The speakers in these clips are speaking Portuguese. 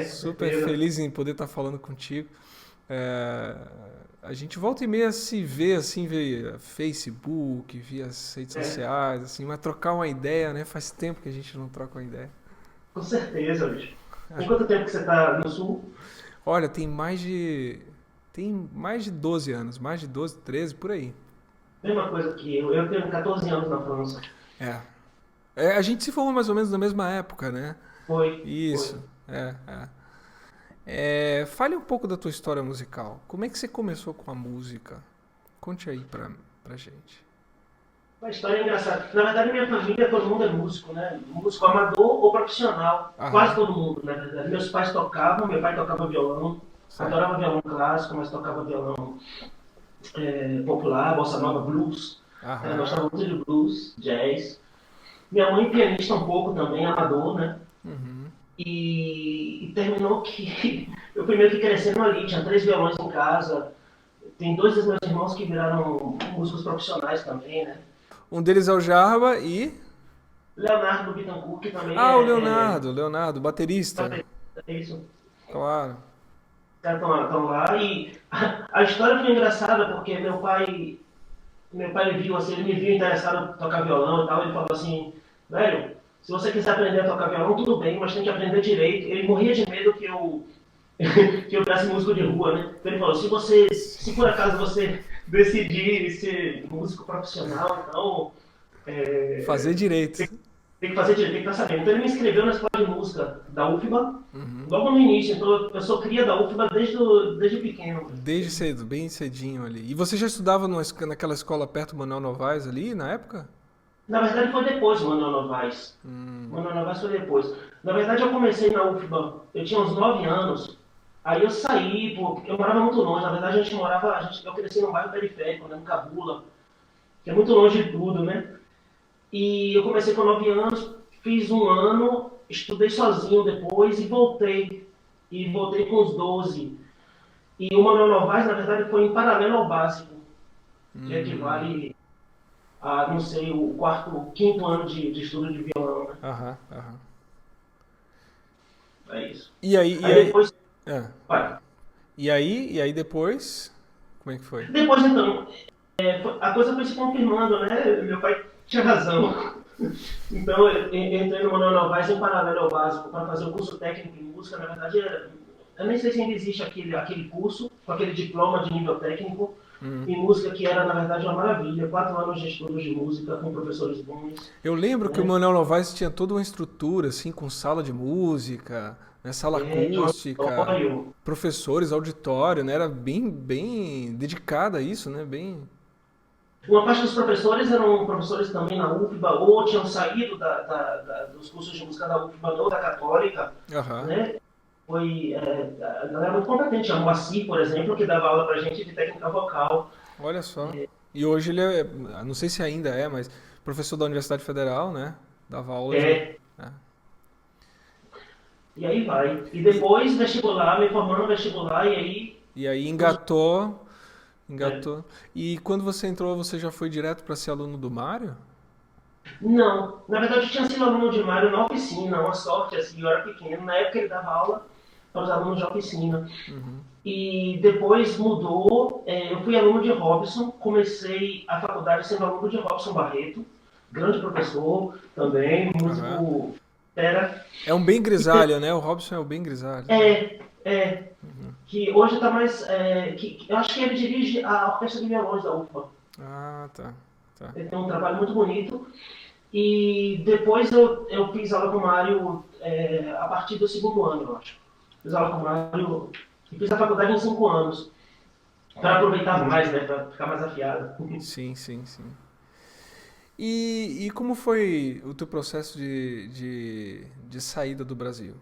Super feliz em poder estar falando contigo. É, a gente volta e meia se vê assim, via Facebook, via as redes É, sociais, assim, mas trocar uma ideia, né? Faz tempo que a gente não troca uma ideia. com certeza, bicho. Tem quanto tempo que você tá no sul? Olha, tem mais de 12 anos, mais de 12, 13 por aí. Mesma coisa que eu. Eu tenho 14 anos na França. É. A gente se formou mais ou menos na mesma época, né? Foi. Isso. Fale um pouco da tua história musical. Como é que você começou com a música? Conte aí pra gente. Uma história engraçada. Na verdade, minha família, todo mundo é músico, né? Músico amador ou profissional. Quase Aham, todo mundo, na verdade. Meus pais tocavam, meu pai tocava violão, certo. adorava violão clássico, mas tocava violão popular, bossa nova, blues. Aham. Gostava muito de blues, jazz. Minha mãe pianista um pouco também, amador, né? Uhum. E terminou que eu fui meio que crescendo ali. Tinha 3 violões em casa. Tem 2 dos meus irmãos que viraram músicos profissionais também, né? Um deles é o Jarba e. Leonardo Bittencourt, que também Ah, o é Leonardo, baterista. baterista, é isso. Claro. Os caras estão lá e a história foi engraçada porque meu pai viu assim, ele me viu interessado em tocar violão e tal, ele falou assim, velho, se você quiser aprender a tocar violão, tudo bem, mas tem que aprender direito. Ele morria de medo que eu que eu virasse músico de rua, né? Então ele falou, se por acaso você decidir ser músico profissional, então Fazer direito. tem que fazer direito, tem que estar sabendo. Então ele me inscreveu na escola de música da UFBA, Uhum. logo no início. Então eu sou cria da UFBA desde pequeno. Desde cedo, bem cedinho ali. E você já estudava naquela escola perto do Manuel Novaes ali, na época? Na verdade foi depois, Manuel Novaes. Hum. Manuel Novaes foi depois. Na verdade eu comecei na UFBA, eu tinha uns 9 anos. Aí eu saí, porque eu morava muito longe. Na verdade eu cresci num bairro periférico, né, no Cabula, que é muito longe de tudo, né? E eu comecei com 9 anos, fiz um ano, estudei sozinho depois e voltei. E voltei com os 12. E o Manuel Novaes, na verdade, foi em paralelo ao básico, que Hum. equivale a, não sei, o quarto, o quinto ano de estudo de violão, né? Aham, aham. É isso. E aí, e Aí aí, depois, ah, vai. e aí depois, como é que foi? Depois, então, a coisa foi se confirmando, né? Meu pai tinha razão. Então, eu entrei no Manuel Novaes em paralelo ao básico para fazer o curso técnico em música. Na verdade, eu nem sei se ainda existe aquele curso, com aquele diploma de nível técnico Hum. em música, que era, na verdade, uma maravilha. 4 anos de estudos de música com professores bons. Eu lembro que o Né? Manuel Novaes tinha toda uma estrutura, assim, com sala de música, né, sala Tinha um acústica, auditório. professores, auditório, né? Era bem, bem dedicada a isso, né? Bem. Uma parte dos professores eram professores também na UFBA, ou tinham saído dos cursos de música da UFBA ou da Católica, Aham. né? A galera muito competente. Tinha o Moacir, por exemplo, que dava aula pra gente de técnica vocal. Olha só. E hoje ele é, não sei se ainda é, mas professor da Universidade Federal, né? Dava aula de. É, É. e aí vai. E E, depois vestibular, me formando no vestibular, e aí. e aí Os, engatou, é. engatou. E quando você entrou, você já foi direto para ser aluno do Mário? Não, na verdade eu tinha sido aluno de Mário na oficina, uma sorte assim, eu era pequeno. Na época ele dava aula para os alunos de oficina. Uhum. E depois mudou, eu fui aluno de Robson, comecei a faculdade sendo aluno de Robson Barreto, grande professor também, Aham. músico, era. É um bem grisalho, né? O Robson é o bem grisalho. É, que hoje está mais. Eu acho que ele dirige a Orquestra de Violões da UFBA. Ah, tá. Tá. Ele tem um trabalho muito bonito. E depois eu fiz aula com o Mário a partir do segundo ano, eu acho. Fiz aula com o Mário e fiz a faculdade em 5 anos, para aproveitar mais, né, para ficar mais afiado. Sim, sim, sim. E como foi o teu processo de saída do Brasil?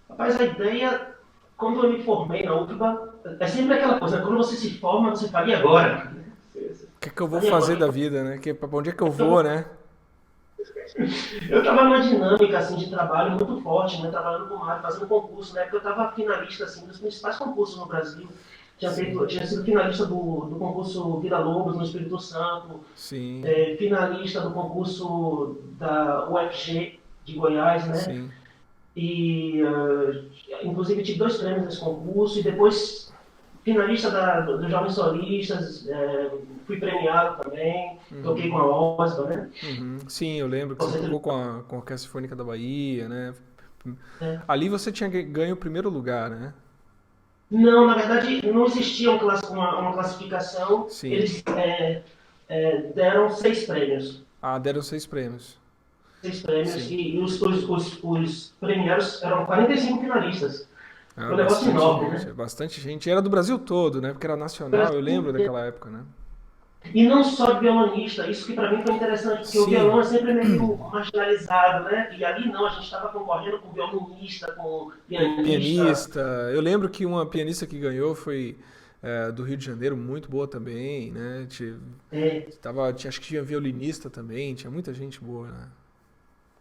Rapaz, a ideia, quando eu me formei na UFBA, é sempre aquela coisa, quando você se forma, você fala, e agora? O que é que eu vou E fazer agora? da vida, né? Pra onde é que eu vou, né? Eu estava numa dinâmica assim, de trabalho muito forte, né? Trabalhando com o Mário, fazendo concurso, né? Porque eu estava finalista assim, dos principais concursos no Brasil. Sim, Tinha sido finalista do concurso Vila Lobos no Espírito Santo, sim, finalista do concurso da UFG de Goiás, né? sim. E, inclusive, tive 2 prêmios nesse concurso. E depois, finalista dos Jovens Solistas, fui premiado também. Toquei com a OSBA, né? Sim, eu lembro que você Você tocou com a Orquestra Sinfônica da Bahia, né? é, Ali você tinha ganho o primeiro lugar, né? Não, na verdade, não existia uma classificação. Sim. Eles deram 6 prêmios. Ah, deram 6 prêmios. 6 prêmios Sim. e os premiados eram 45 finalistas. Ah, Foi um negócio bastante enorme, gente, né? bastante gente. Era do Brasil todo, né? Porque era nacional, eu lembro daquela época, né? E não só de violonista, isso que para mim foi interessante, porque o Sim, violão é sempre meio marginalizado, né? E ali não, a gente estava concorrendo com violinista, com pianista. pianista. Eu lembro que uma pianista que ganhou foi do Rio de Janeiro, muito boa também, né? É, Acho que tinha violinista também, tinha muita gente boa, né?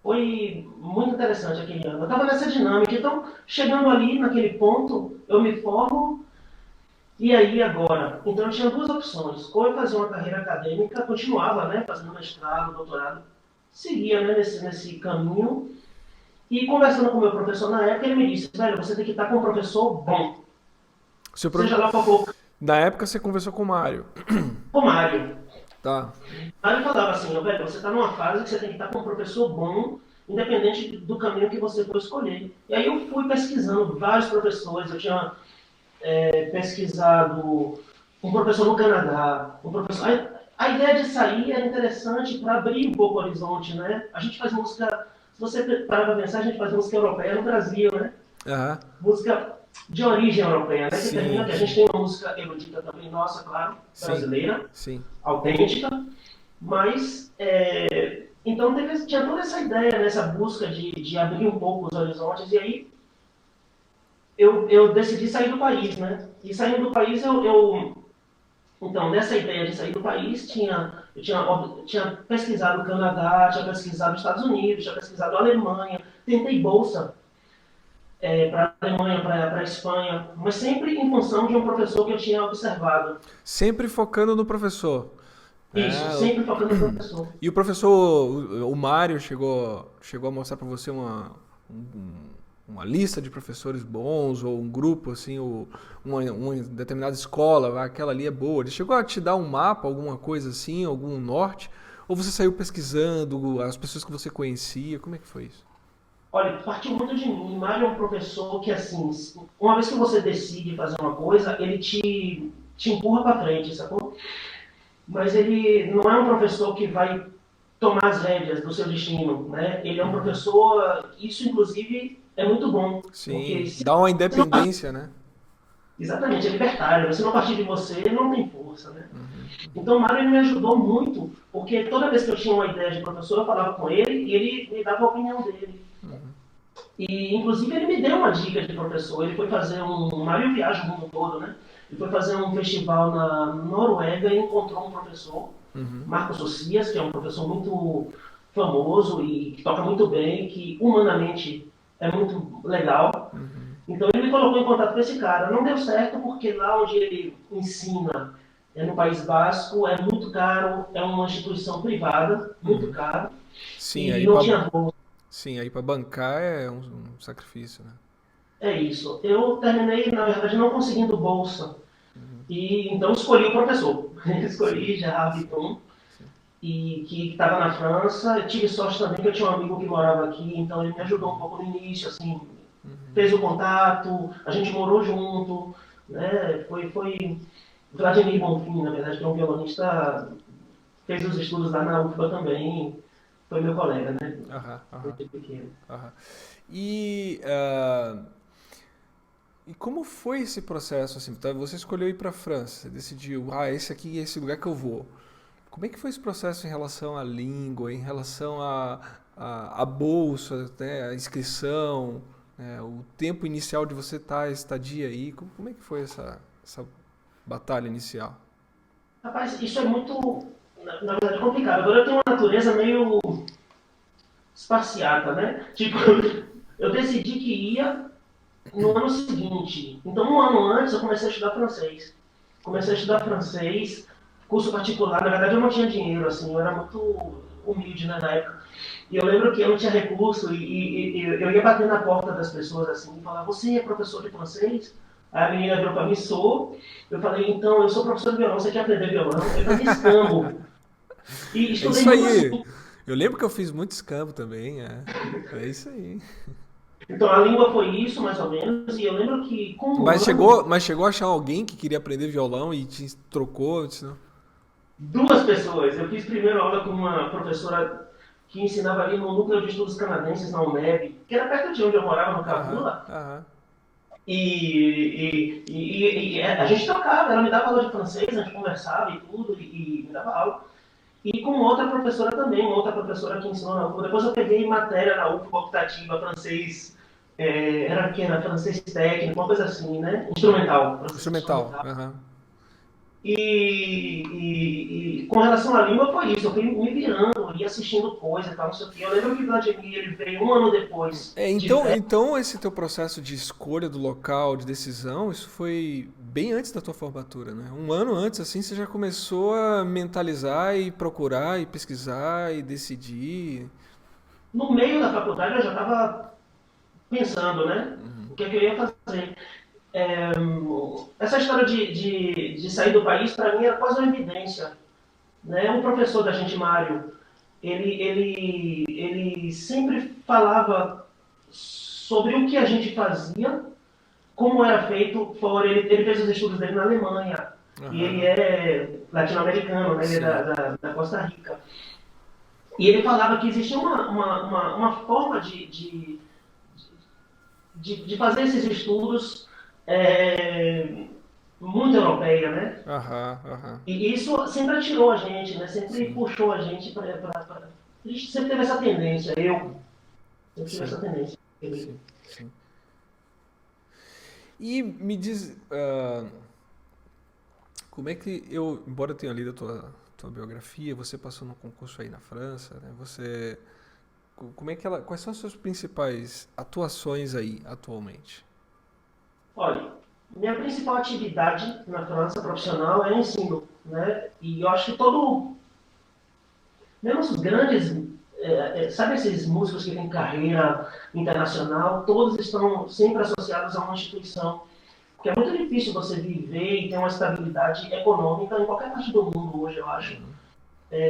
foi muito interessante aquele ano. Eu estava nessa dinâmica, então, chegando ali naquele ponto, eu me formo. E aí agora? Então eu tinha 2 opções. Ou eu fazia uma carreira acadêmica, continuava, né, fazendo mestrado, doutorado, seguia, né, nesse caminho. E conversando com o meu professor na época, ele me disse, velho, você tem que estar com um professor bom. Seu Seja pro- lá qual for Na época você conversou com o Mário. o Mário. Tá. Aí ele falava assim, velho, você está numa fase que você tem que estar com um professor bom, independente do caminho que você for escolher. E aí eu fui pesquisando vários professores, eu tinha pesquisado um professor no Canadá, um professor. A ideia de sair era interessante para abrir um pouco o horizonte, né? A gente faz música, se você parar para pensar, a gente faz música europeia no Brasil, né? Aham. Música de origem europeia, né? Que termina Sim, que a gente sim. tem uma música erudita também, nossa, claro, Sim. brasileira, Sim. autêntica, mas então tinha toda essa ideia, nessa busca de abrir um pouco os horizontes, e aí eu decidi sair do país, né? E saindo do país, então, nessa ideia de sair do país, eu tinha pesquisado o Canadá, tinha pesquisado os Estados Unidos, tinha pesquisado a Alemanha, tentei bolsa para a Alemanha, para a Espanha, mas sempre em função de um professor que eu tinha observado. Sempre focando no professor. Isso, É, sempre focando no professor. e o professor, o Mário, chegou a mostrar para você uma lista de professores bons, ou um grupo, assim, ou uma determinada escola, aquela ali é boa. Ele chegou a te dar um mapa, alguma coisa assim, algum norte? Ou você saiu pesquisando as pessoas que você conhecia? Como é que foi isso? Olha, partiu muito de mim. Mário é um professor que, assim, uma vez que você decide fazer uma coisa, ele te empurra para frente, sacou? Mas ele não é um professor que vai tomar as rédeas do seu destino, né? Ele é um Uhum. professor, isso inclusive é muito bom, porque Sim, se dá uma você não partir, independência, né? exatamente, é libertário, se não partir de você, ele não tem força, né? Uhum. Então o Mário ele me ajudou muito, porque toda vez que eu tinha uma ideia de professor, eu falava com ele e ele me dava a opinião dele. Uhum. E inclusive ele me deu uma dica de professor, ele foi fazer o Mário viaja o mundo todo, né? Ele foi fazer um festival na Noruega e encontrou um professor, Uhum. Marcos Socias, que é um professor muito famoso e que toca muito bem, que humanamente é muito legal. Uhum. Então ele me colocou em contato com esse cara. Não deu certo porque lá onde ele ensina, no País Basco, é muito caro, é uma instituição privada, muito Uhum. caro, Sim, e não tinha bolsa. aí pra bancar é um sacrifício, né? É isso. Eu terminei, na verdade, não conseguindo bolsa. Uhum. E então escolhi o professor. Sim, Escolhi Gerard sim, Piton, sim. e que estava na França. Eu tive sorte também que eu tinha um amigo que morava aqui, então ele me ajudou um pouco no início, assim, Uhum. fez o contato, a gente morou junto, né? Foi Vladimir Bonfim, na verdade, que é um violonista, fez os estudos lá na UFBA também, foi meu colega, né? Aham, aham, Desde pequeno. aham. E, e como foi esse processo, assim? Tá? Você escolheu ir para a França, você decidiu, esse aqui é esse lugar que eu vou. Como é que foi esse processo em relação à língua, em relação à bolsa, né, a inscrição, né, o tempo inicial de você estar, estadia aí? Como é que foi essa batalha inicial? Rapaz, isso é muito, na verdade, complicado. Agora eu tenho uma natureza meio esparciata, né? Tipo, eu decidi que ia no ano seguinte. Então, um ano antes, eu comecei a estudar francês. Comecei a estudar francês, curso particular. Na verdade, eu não tinha dinheiro, assim, eu era muito humilde, né, na época. E eu lembro que eu não tinha recurso e eu ia bater na porta das pessoas assim e falar, você é professor de francês? Aí a menina virou para mim, sou. Eu falei, então, eu sou professor de violão, você quer aprender violão? Eu falei, escambo. E É estudei isso muito assim. aí. Eu lembro que eu fiz muito escambo também, é isso aí. Então a língua foi isso, mais ou menos, e eu lembro que com um Mas ano, chegou a achar alguém que queria aprender violão e te trocou? Disse, não? duas pessoas. Eu fiz primeiro aula com uma professora que ensinava ali no Núcleo de Estudos Canadenses, na UNEB, que era perto de onde eu morava, no Aham, Cabula. aham. E a gente trocava, ela me dava aula de francês, a gente conversava e tudo, e me dava aula. E com outra professora também, uma outra professora que ensinou na UFBA. Depois eu peguei matéria na UFBA optativa, francês, era que era francês técnico, uma coisa assim, né? Instrumental, francês Instrumental. instrumental. Aham. E com relação à língua foi isso, eu fui me virando, ia assistindo coisa e tal, não sei o quê. Eu lembro que o Vladimir ele veio um ano depois de férias. Então esse teu processo de escolha do local, de decisão, isso foi bem antes da tua formatura, né? Um ano antes, assim, você já começou a mentalizar e procurar e pesquisar e decidir. No meio da faculdade eu já estava pensando, né? O que é que eu ia fazer. É, essa história de sair do país, para mim, era quase uma evidência. Né? Um professor da gente, Mário, ele sempre falava sobre o que a gente fazia, como era feito fora. Ele fez os estudos dele na Alemanha, e ele Aham. é latino-americano, né? Ele é Sim. da Costa Rica. E ele falava que existia uma forma de fazer esses estudos é, muito europeia, né? Aham, aham. E isso sempre atirou a gente, né? Sempre Sim, puxou a gente para. A gente sempre teve essa tendência, eu sempre tive sim, essa tendência. sim, sim. E me diz, como é que eu, embora eu tenha lido a tua biografia, você passou num concurso aí na França, né? Como é que quais são as suas principais atuações aí atualmente? Olha, minha principal atividade na França profissional é ensino, né? E eu acho que mesmo os grandes, sabe esses músicos que têm carreira internacional, todos estão sempre associados a uma instituição. Porque é muito difícil você viver e ter uma estabilidade econômica em qualquer parte do mundo hoje, eu acho,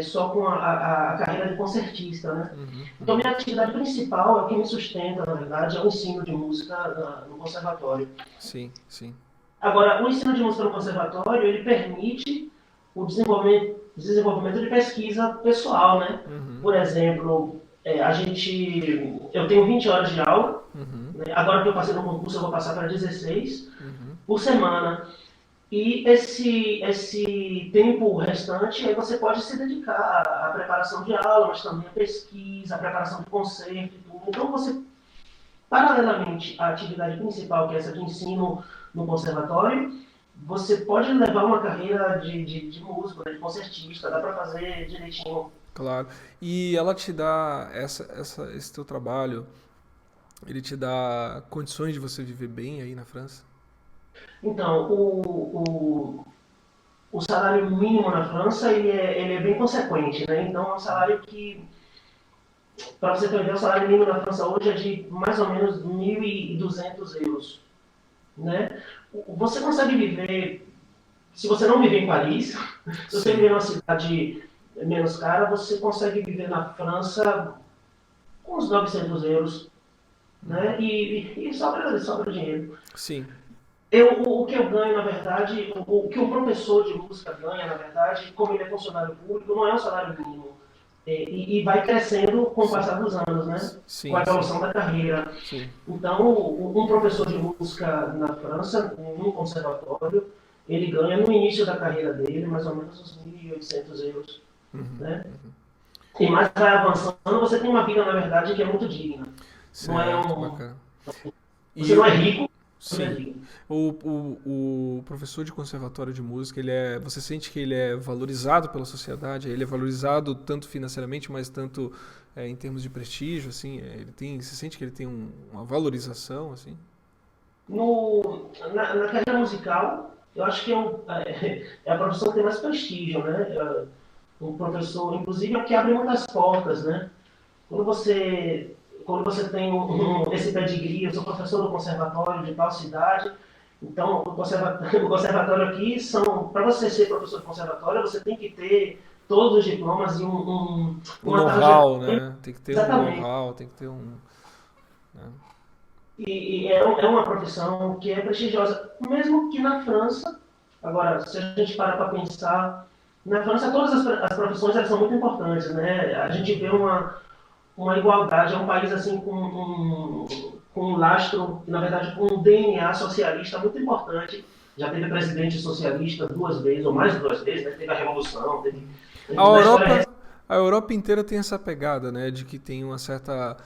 só com a carreira de concertista, né? Uhum, Então, uhum. minha atividade principal, é o que me sustenta, na verdade, é o ensino de música no conservatório. Sim, sim. Agora, o ensino de música no conservatório, ele permite o desenvolvimento de pesquisa pessoal, né? Uhum, Por exemplo, eu tenho 20 horas de aula, uhum, né? Agora que eu passei no concurso, eu vou passar para 16 uhum. por semana. E esse tempo restante, aí você pode se dedicar à preparação de aula, mas também à pesquisa, à preparação de concerto e tudo. Então, você, paralelamente à atividade principal, que é essa de ensino no conservatório, você pode levar uma carreira de músico, né, de concertista, dá para fazer direitinho. Claro. E ela te dá esse teu trabalho, ele te dá condições de você viver bem aí na França? Então, o salário mínimo na França, ele é bem consequente, né? Então, é um salário que, para você ter uma ideia, o salário mínimo na França hoje é de mais ou menos 1.200 euros, né? Você consegue viver, se você não viver em Paris, se você Sim. viver numa cidade menos cara, você consegue viver na França com uns 900 euros, né? E sobra dinheiro. Sim. O que eu ganho, na verdade, o que um professor de música ganha, na verdade, como ele é funcionário público, não é um salário mínimo. E vai crescendo com o Sim. passar dos anos, né? Com a Sim, sim. evolução da carreira. Sim. Então, um professor de música na França, num conservatório, ele ganha no início da carreira dele mais ou menos uns 1.800 euros. Uhum. Né? E mais vai avançando, você tem uma vida, na verdade, que é muito digna. Não é Certo, bacana. você E não é o, rico, você é sim, digno. o professor de conservatório de música, você sente que ele é valorizado pela sociedade? Ele é valorizado tanto financeiramente, mas tanto em termos de prestígio, assim? Você sente que ele tem uma valorização, assim? Na carreira musical, eu acho que é a profissão que tem mais prestígio, né? um professor, inclusive, é o que abre muitas portas, né? Quando você, quando você tem esse pedigree, eu sou professor do conservatório de tal cidade, então o conservatório aqui são, para você ser professor de conservatório, você tem que ter todos os diplomas e Um uma know-how, trajetória. né? Tem que ter um Exatamente. know-how, tem que ter um. Né? E é, é uma profissão que é prestigiosa, mesmo que na França, agora, se a gente parar para pensar, na França todas as profissões elas são muito importantes, né? A gente vê uma igualdade, é um país assim com um lastro, na verdade com um DNA socialista muito importante. Já teve presidente socialista duas vezes, ou mais de duas vezes, né? Teve a Revolução, teve A na história Europa, recente. a Europa inteira tem essa pegada, né, de que tem uma certa,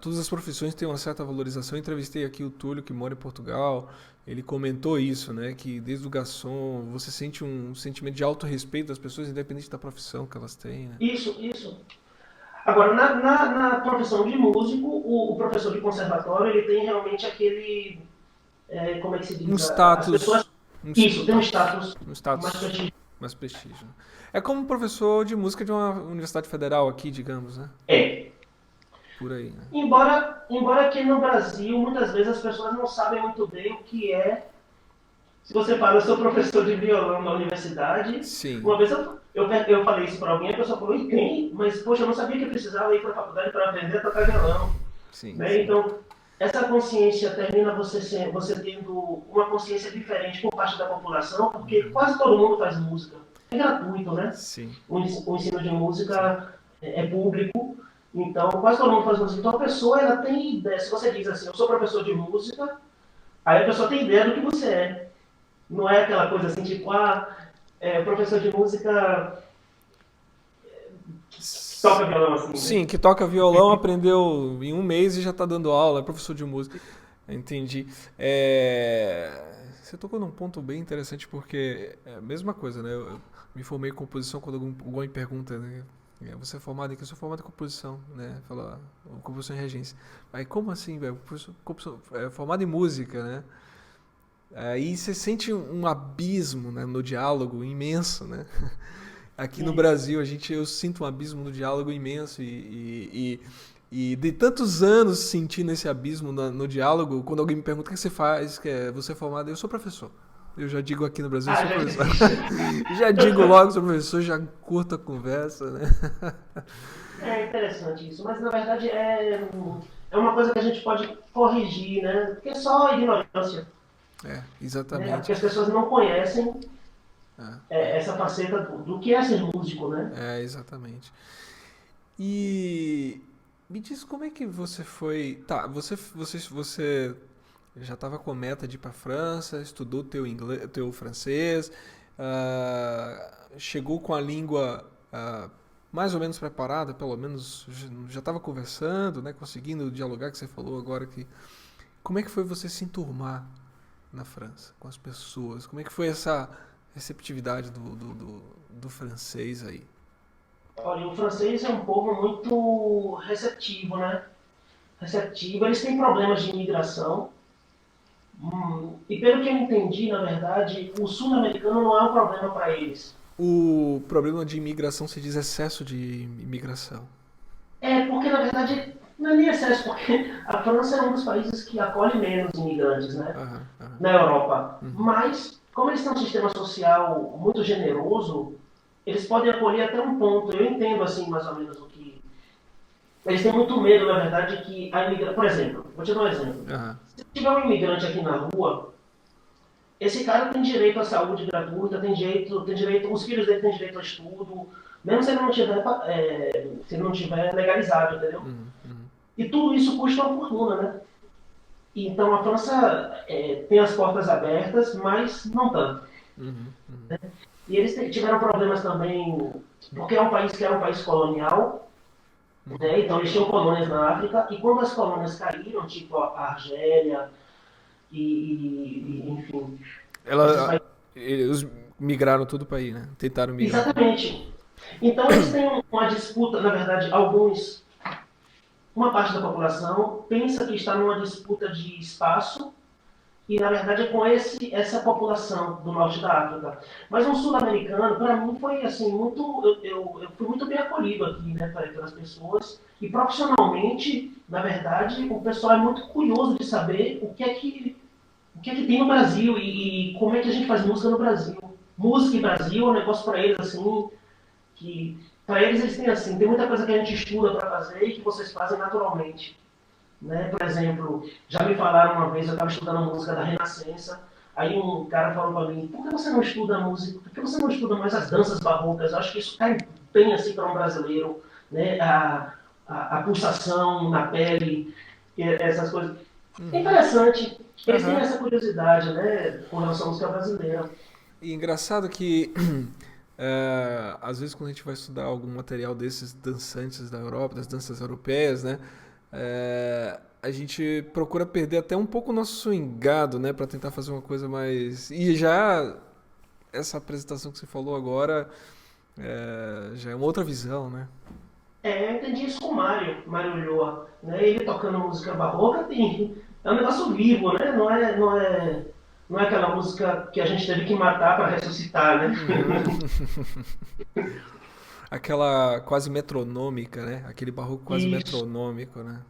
todas as profissões têm uma certa valorização. Eu entrevistei aqui o Túlio, que mora em Portugal. Ele comentou isso, né, que desde o garçom você sente um sentimento de autorrespeito das pessoas, independente da profissão que elas têm, né? Isso. Agora, na profissão de músico, o professor de conservatório, ele tem realmente aquele, como é que se Um diz, as pessoas, status, isso, tem um status um mais status prestigioso. mais prestígio. É como um professor de música de uma universidade federal aqui, digamos, né? É, Por aí, né? embora aqui no Brasil, muitas vezes as pessoas não sabem muito bem o que é. Se você fala, eu sou professor de violão na universidade, Sim, uma vez eu falei isso para alguém, a pessoa falou, e tem, mas poxa, eu não sabia que eu precisava ir para a faculdade para aprender a tocar violão. sim, Né? sim. Então, essa consciência termina você tendo uma consciência diferente por parte da população, porque quase todo mundo faz música. É gratuito, né? Sim, O ensino de sim. música é público, então quase todo mundo faz música. Então a pessoa ela tem ideia, se você diz assim, eu sou professor de música, aí a pessoa tem ideia do que você é. Não é aquela coisa assim, tipo, o professor de música toca violão assim, né? Sim, que toca violão, aprendeu em um mês e já está dando aula, é professor de música. Entendi. Você tocou num ponto bem interessante porque é a mesma coisa, né? Eu me formei em composição quando alguém me pergunta, né? Você é formado em que? Eu sou formado em composição, né? Fala, composição e regência. Aí, como assim, velho? Formado em música, né? Aí você sente um abismo, né, no diálogo imenso, né? Aqui no Isso. Brasil eu sinto um abismo no diálogo imenso e de tantos anos sentindo esse abismo no diálogo, quando alguém me pergunta o que você faz, você é formado, eu sou professor. Eu já digo aqui no Brasil, eu Ah, sou já professor. existe. Já digo logo, sou professor, já curto a conversa, né? É interessante isso, mas na verdade é uma coisa que a gente pode corrigir, né? Porque é só ignorância, né? Exatamente. Porque as pessoas não conhecem É, essa faceta do que é ser músico, né? exatamente. E me diz como é que você foi. Tá, você já estava com meta de ir para França, estudou teu inglês, teu francês, chegou com a língua mais ou menos preparada, pelo menos já estava conversando, né, conseguindo dialogar, que você falou agora que. Como é que foi você se enturmar na França com as pessoas? Como é que foi essa receptividade do francês aí? Olha, o francês é um povo muito receptivo, né? Receptivo, eles têm problemas de imigração. E pelo que eu entendi, na verdade, o sul-americano não é um problema para eles. O problema de imigração se diz excesso de imigração. É porque, na verdade, não é nem excesso, porque a França é um dos países que acolhe menos imigrantes, né? Aham, aham. Na Europa. Uhum. Mas, como eles têm um sistema social muito generoso, eles podem acolher até um ponto. Eu entendo, assim, mais ou menos o que. Eles têm muito medo, na verdade, que a imigração. Por exemplo, vou te dar um exemplo. Aham. Se tiver um imigrante aqui na rua, esse cara tem direito à saúde gratuita, tem direito, os filhos dele têm direito a estudo, mesmo se ele não tiver, se ele não tiver legalizado, entendeu? Uhum, uhum, E tudo isso custa uma fortuna, né? Então a França tem as portas abertas, mas não tanto. uhum, uhum. E eles tiveram problemas também, porque é um país que era um país colonial, né? Então eles tinham colônias na África, e quando as colônias caíram, tipo a Argélia, enfim, esses Ela, países. eles migraram tudo para aí, né? Tentaram migrar para aí. Exatamente. Então eles têm uma disputa, na verdade, uma parte da população pensa que está numa disputa de espaço E, na verdade, é com essa população do norte da África. Mas um sul-americano, para mim, foi assim, muito. Eu fui muito bem acolhido aqui, né, pelas pessoas. E profissionalmente, na verdade, o pessoal é muito curioso de saber o que é que tem no Brasil e como é que a gente faz música no Brasil. Música e Brasil é um negócio para eles, assim, que. Para eles têm assim, tem muita coisa que a gente estuda para fazer e que vocês fazem naturalmente. Né? Por exemplo, já me falaram uma vez, eu estava estudando música da Renascença, aí um cara falou para mim, por que você não estuda música, por que você não estuda mais as danças barrocas? Eu acho que isso cai bem assim para um brasileiro, né? A pulsação na pele, essas coisas. É interessante, eles têm Aham. essa curiosidade, né, com relação à música brasileira. E engraçado que às vezes quando a gente vai estudar algum material desses dançantes da Europa, das danças europeias, né, a gente procura perder até um pouco o nosso swingado, né, para tentar fazer uma coisa mais. E já essa apresentação que você falou agora já é uma outra visão, né? Eu entendi isso com o Mário Ulloa, né? Ele tocando música barroca é um negócio vivo, né? Não é aquela música que a gente teve que matar para ressuscitar, né? Uhum. Aquela quase metronômica, né? Aquele barroco quase Isso, metronômico, né?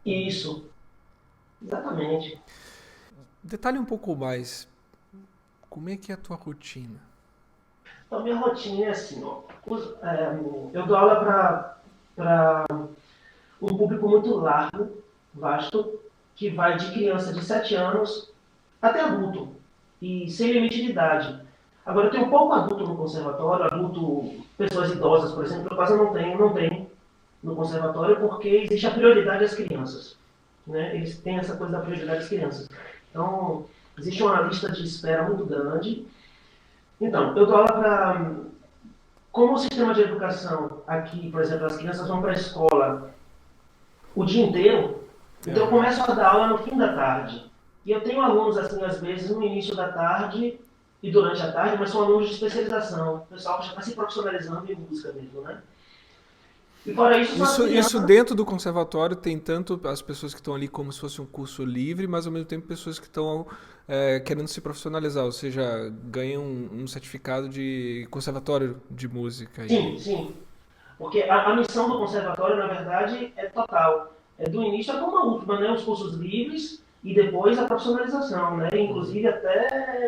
isso, exatamente. Detalhe um pouco mais. Como é que é a tua rotina? Então, minha rotina é assim, ó. Eu dou aula para um público muito largo, vasto, que vai de criança de 7 anos até adulto, e sem limite de idade. Agora, eu tenho pouco adulto no conservatório, adulto, pessoas idosas, por exemplo, eu quase não tenho no conservatório, porque existe a prioridade às crianças. Né? Eles têm essa coisa da prioridade às crianças. Então, existe uma lista de espera muito grande. Então, eu dou aula para. Como o sistema de educação aqui, por exemplo, as crianças vão para a escola o dia inteiro, então eu Aham. começo a dar aula no fim da tarde. E eu tenho alunos, assim, às vezes no início da tarde e durante a tarde, mas são alunos de especialização. O pessoal que já está se profissionalizando em música mesmo, né? E fora isso, são as Isso crianças. dentro do conservatório tem tanto as pessoas que estão ali como se fosse um curso livre, mas ao mesmo tempo pessoas que estão querendo se profissionalizar, ou seja, ganham um certificado de conservatório de música. Sim, E... sim. Porque a missão do conservatório, na verdade, é total. É do início como a última, né? Os cursos livres e depois a profissionalização, né? Uhum, Inclusive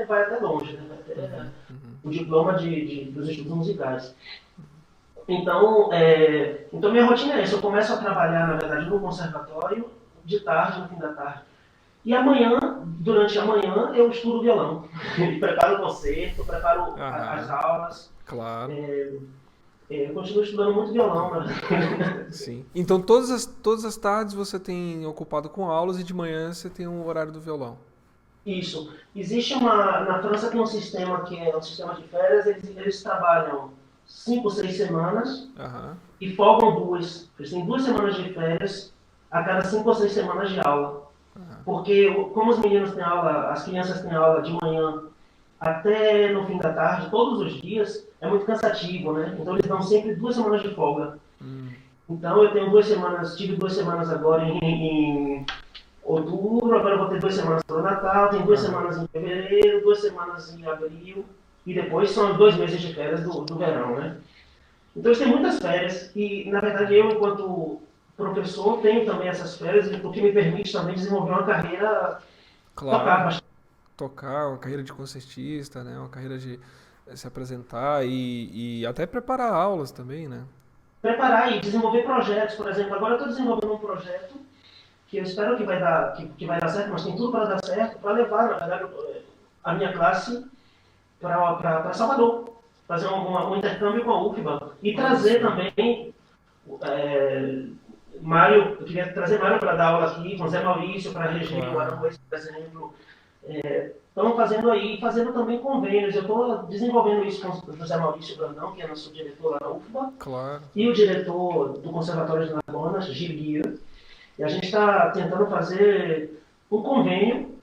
vai até longe, né? Vai até uhum, uhum. o diploma dos estudos musicais. Então minha rotina é essa. Eu começo a trabalhar, na verdade, no conservatório de tarde, no fim da tarde. E amanhã, durante a manhã, eu estudo violão. Preparo o concerto, preparo as Aham, aulas. claro, Eu continuo estudando muito violão, né? sim. Então todas as tardes você tem ocupado com aulas e de manhã você tem um horário do violão. Isso. Na França tem um sistema que é um sistema de férias, eles trabalham 5 ou 6 semanas Aham, e folgam duas. Eles têm 2 semanas de férias a cada 5 ou 6 semanas de aula. aham. Porque como os meninos têm aula, as crianças têm aula de manhã até no fim da tarde, todos os dias, é muito cansativo, né? Então eles dão sempre 2 semanas de folga. Hum, Então eu tenho 2 semanas, tive 2 semanas agora em outubro, agora eu vou ter 2 semanas para o Natal, tem duas aham. semanas em fevereiro, 2 semanas em abril, e depois são 2 meses de férias do verão, né? Então eles têm muitas férias, e na verdade eu, enquanto professor, tenho também essas férias, o que me permite também desenvolver uma carreira, tocar Claro, bastante, tocar uma carreira de concertista, né? Uma carreira de se apresentar e até preparar aulas também, né? preparar e desenvolver projetos, por exemplo. Agora eu estou desenvolvendo um projeto que eu espero que vai dar certo, mas tem tudo para dar certo, para levar, na verdade, a minha classe para Salvador, fazer um intercâmbio com a UFBA e Olha trazer só. também é, Mário, eu queria trazer Mário para dar aula aqui, com Zé Maurício para reger o Claro. Arangues, por exemplo. Estamos fazendo aí, fazendo também convênios. Eu estou desenvolvendo isso com o José Maurício Brandão, que é nosso diretor lá na UFBA, Claro. e o diretor do Conservatório de Narbona, Gil Guia. E a gente está tentando fazer um convênio,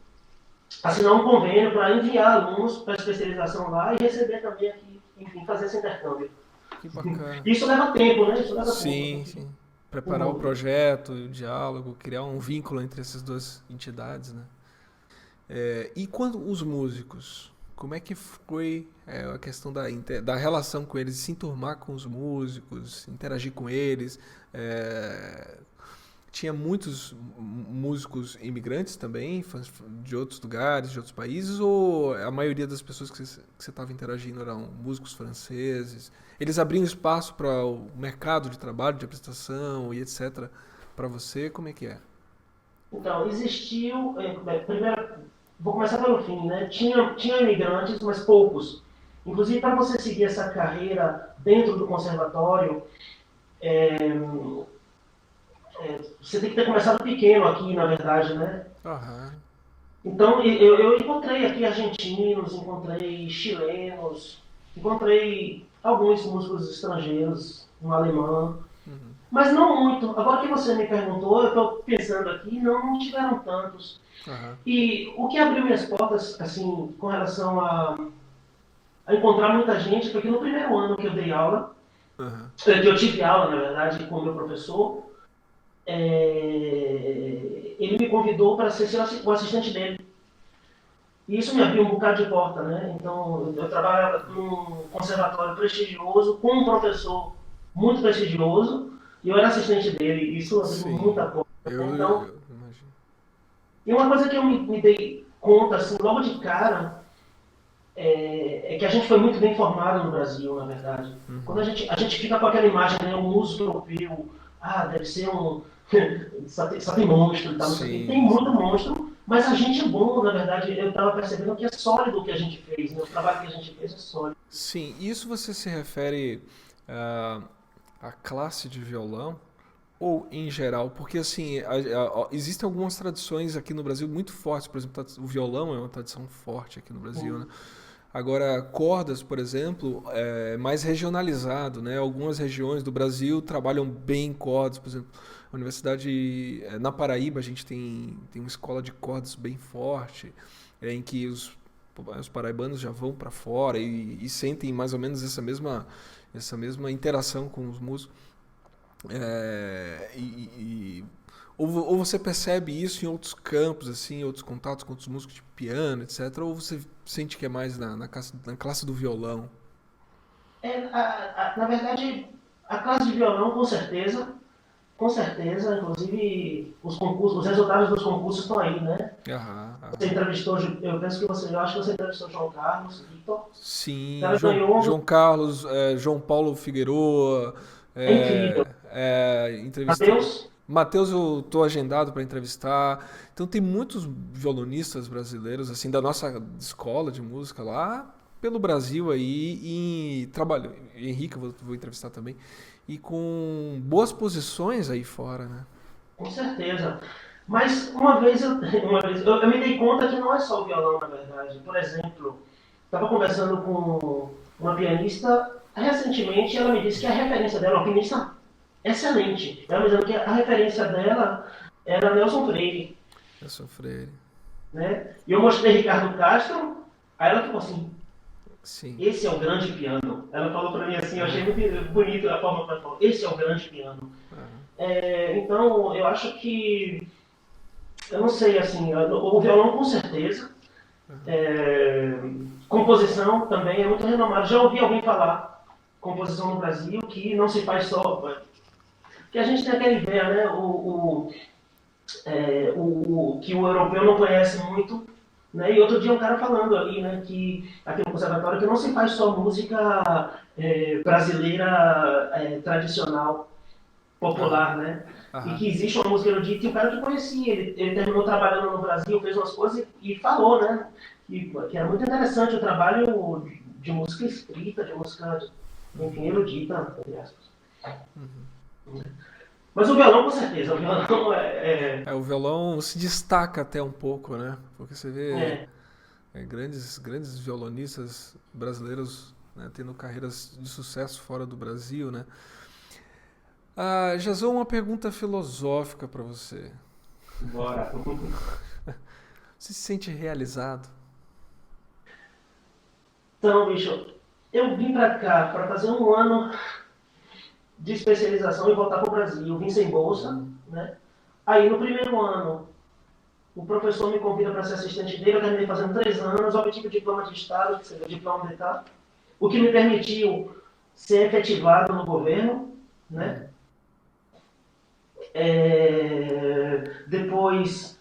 assinar um convênio para enviar alunos para especialização lá e receber também aqui, enfim, fazer esse intercâmbio. Que bacana. Isso leva tempo, né? Isso leva tempo. Sim, sim. Preparar o O, projeto, o diálogo, criar um vínculo entre essas duas entidades, né? E quando os músicos? Como é que foi a questão da relação com eles, se enturmar com os músicos, interagir com eles? É, tinha muitos músicos imigrantes também, de outros lugares, de outros países, ou a maioria das pessoas que você estava interagindo eram músicos franceses? Eles abriam espaço para o mercado de trabalho, de apresentação e etc. para você? Como é que é? Então, existiu, primeiro, vou começar pelo fim, né? Tinha imigrantes, mas poucos. Inclusive, para você seguir essa carreira dentro do conservatório, você tem que ter começado pequeno aqui, na verdade, né? Aham. Então, eu encontrei aqui argentinos, encontrei chilenos, encontrei alguns músicos estrangeiros, um alemão, mas não muito. Agora que você me perguntou, eu estou pensando aqui, não tiveram tantos. Aham. E o que abriu minhas portas, assim, com relação a encontrar muita gente, foi que no primeiro ano que eu dei aula, Aham. que eu tive aula, na verdade, com o meu professor, ele me convidou para ser o assistente dele. E isso me abriu um bocado de porta, né? Então, eu trabalhava num conservatório prestigioso, com um professor muito prestigioso, e eu era assistente dele. Isso abriu Sim. muita porta. Então, Eu imagino. e uma coisa que eu me dei conta, assim, logo de cara, é que a gente foi muito bem formado no Brasil, na verdade. Quando a gente fica com aquela imagem, né, um músico europeu, deve ser um. só tem monstro e tal, não sei o quê. Tem Sim, muito sim. monstro, mas a gente é bom, na verdade. Eu estava percebendo que é sólido o que a gente fez, né? O trabalho que a gente fez é sólido. Sim, isso você se refere à à classe de violão ou em geral? Porque assim, existem algumas tradições aqui no Brasil muito fortes. Por exemplo, o violão é uma tradição forte aqui no Brasil, né? Hum. Agora, cordas, por exemplo, é mais regionalizado, né? Algumas regiões do Brasil trabalham bem cordas, por exemplo, a universidade na Paraíba a gente tem uma escola de cordas bem forte, em que os paraibanos já vão para fora e sentem mais ou menos essa mesma interação com os músicos. É, ou você percebe isso em outros campos, assim, outros contatos com outros músicos de piano, etc. Ou você sente que é mais na classe do violão? Na verdade, a classe de violão, com certeza, inclusive os concursos, os resultados dos concursos estão aí, né? Aham, Você aham. entrevistou, eu acho que você entrevistou João Carlos, Victor. O Sim, cara ganhou, João Carlos, João Paulo Figueroa, é incrível. entrevistei. Matheus, Matheus, eu tô agendado para entrevistar. Então tem muitos violonistas brasileiros, assim, da nossa escola de música lá pelo Brasil aí, e trabalho. Henrique, eu vou entrevistar também. E com boas posições aí fora, né? com certeza. Mas uma vez eu me dei conta que não é só o violão, na verdade. Por exemplo, estava conversando com uma pianista recentemente, e ela me disse que a referência dela, uma pianista excelente, ela me dizendo que a referência dela era Nelson Freire, Eu sou Freire. né? E eu mostrei Ricardo Castro, aí ela ficou assim, Sim. esse é o grande piano. Ela falou para mim assim, eu achei muito bonito a forma que ela falou, esse é o grande piano. Aham. Então, eu acho que, eu não sei, assim, o violão com certeza, é, composição também é muito renomado. Já ouvi alguém falar composição no Brasil que não se faz só. Que a gente tem aquela ideia, né? Que o europeu não conhece muito. Né? E outro dia um cara falando ali, né, que aqui no conservatório, que não se faz só música brasileira tradicional, Aham. popular, né? E Aham. que existe uma música erudita e o cara que conhecia, ele terminou trabalhando no Brasil, fez umas coisas e falou, né? Que era muito interessante o trabalho de música escrita, de música, enfim, erudita, entre aspas. Mas o violão, com certeza, o violão O violão se destaca até um pouco, né? Porque você vê é grandes violonistas brasileiros, né, tendo carreiras de sucesso fora do Brasil, né? Jason, uma pergunta filosófica para você. Bora. Você se sente realizado? Então, bicho, eu vim pra cá para fazer um ano de especialização e voltar pro Brasil. Eu vim sem bolsa, né? Aí no primeiro ano o professor me convida para ser assistente dele, eu terminei fazendo 3 anos, obtive o diploma de Estado, que seria o diploma de Estado, o que me permitiu ser efetivado no governo, né? Depois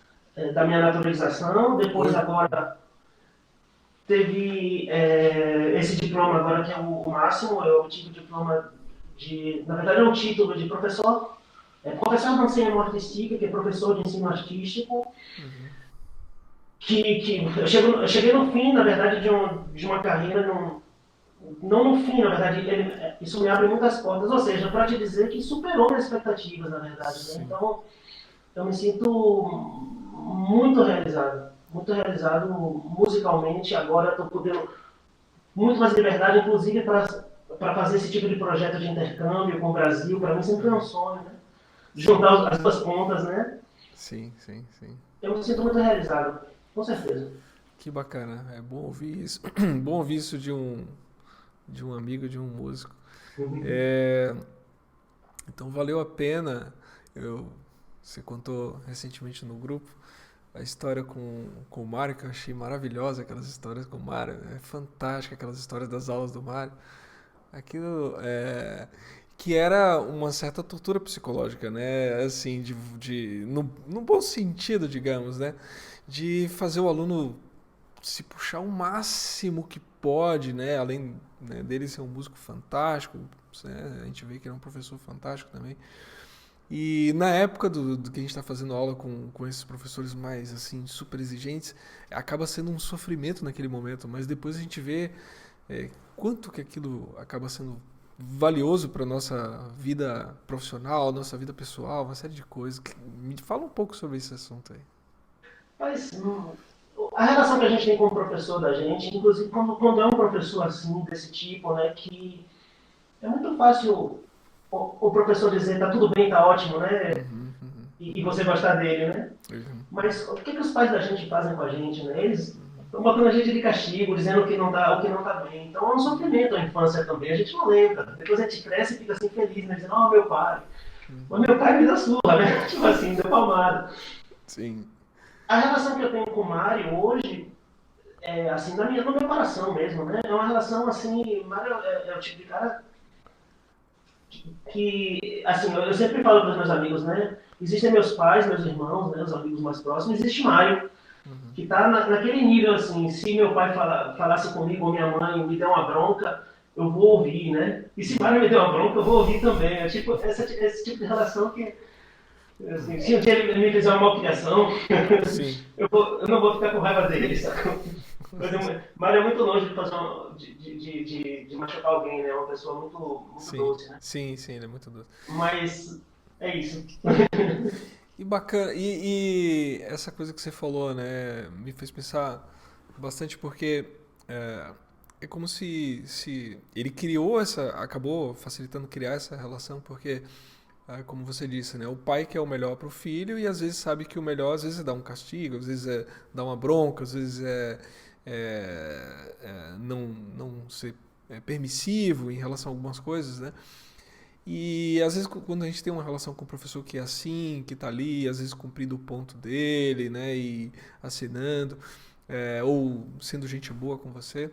da minha naturalização, depois Oi? agora teve esse diploma agora que é o máximo, eu obtive o diploma de, na verdade é um título de professor, professor de ensino artístico, que é professor de ensino artístico, que eu cheguei no fim, na verdade, de uma carreira, não no fim, na verdade, isso me abre muitas portas, ou seja, para te dizer que superou minhas expectativas, na verdade, né? Sim. Então, eu me sinto muito realizado musicalmente, agora estou podendo muito mais liberdade, inclusive para fazer esse tipo de projeto de intercâmbio com o Brasil, para mim sempre foi um sonho, né? Juntar as duas pontas, né? Sim, sim, sim. Eu me sinto muito realizado, com certeza. Que bacana. É bom ouvir isso. Bom ouvir isso de um amigo, de um músico. É, então valeu a pena. Você contou recentemente no grupo a história com o Mário, que eu achei maravilhosa, aquelas histórias com o Mário. É fantástica aquelas histórias das aulas do Mário. Aquilo que era uma certa tortura psicológica, né? Assim, no bom sentido, digamos, né? De fazer o aluno se puxar o máximo que pode, né? Além, né, dele ser um músico fantástico, né? A gente vê que ele é um professor fantástico também. E na época do que a gente está fazendo aula com esses professores mais assim super exigentes, acaba sendo um sofrimento naquele momento, mas depois a gente vê quanto que aquilo acaba sendo valioso para nossa vida profissional, nossa vida pessoal, uma série de coisas. Me fala um pouco sobre esse assunto aí. Mas a relação que a gente tem com o professor da gente, inclusive quando é um professor assim, desse tipo, né, que é muito fácil o professor dizer tá tudo bem, tá ótimo, né, e você gostar dele, né? Uhum. Mas o que os pais da gente fazem com a gente, né? Eles estão botando a gente de castigo, dizendo o que não tá bem. Então é um sofrimento a infância também, a gente não lembra. Depois a gente cresce e fica assim feliz, né? Dizendo, meu pai. Mas meu pai me deu surra, né? Tipo assim, deu palmada. Sim. A relação que eu tenho com o Mário hoje, assim, no meu coração mesmo, né? É uma relação assim, Mário é o tipo de cara que, assim, eu sempre falo para os meus amigos, né? Existem meus pais, meus irmãos, né? Os amigos mais próximos, existe Mário, que está naquele nível, assim, se meu pai falasse comigo ou minha mãe me der uma bronca, eu vou ouvir, né? E se Mário me der uma bronca, eu vou ouvir também. É tipo, esse tipo de relação que, assim, se um dia ele me fizer uma malcriação, Sim. eu não vou ficar com raiva dele, sabe? Mário é muito longe de, fazer de machucar alguém, né? É uma pessoa muito Sim. doce, né? Sim, sim, ele é muito doce. Mas é isso. E bacana, e essa coisa que você falou, né, me fez pensar bastante porque é, é como se ele criou acabou facilitando criar essa relação, porque, como você disse, né, o pai quer o melhor para o filho e às vezes sabe que o melhor às vezes é dar um castigo, às vezes é dar uma bronca, às vezes não ser permissivo em relação a algumas coisas, né? E às vezes quando a gente tem uma relação com o professor que é assim, que tá ali, às vezes cumprindo o ponto dele, né, e assinando, ou sendo gente boa com você,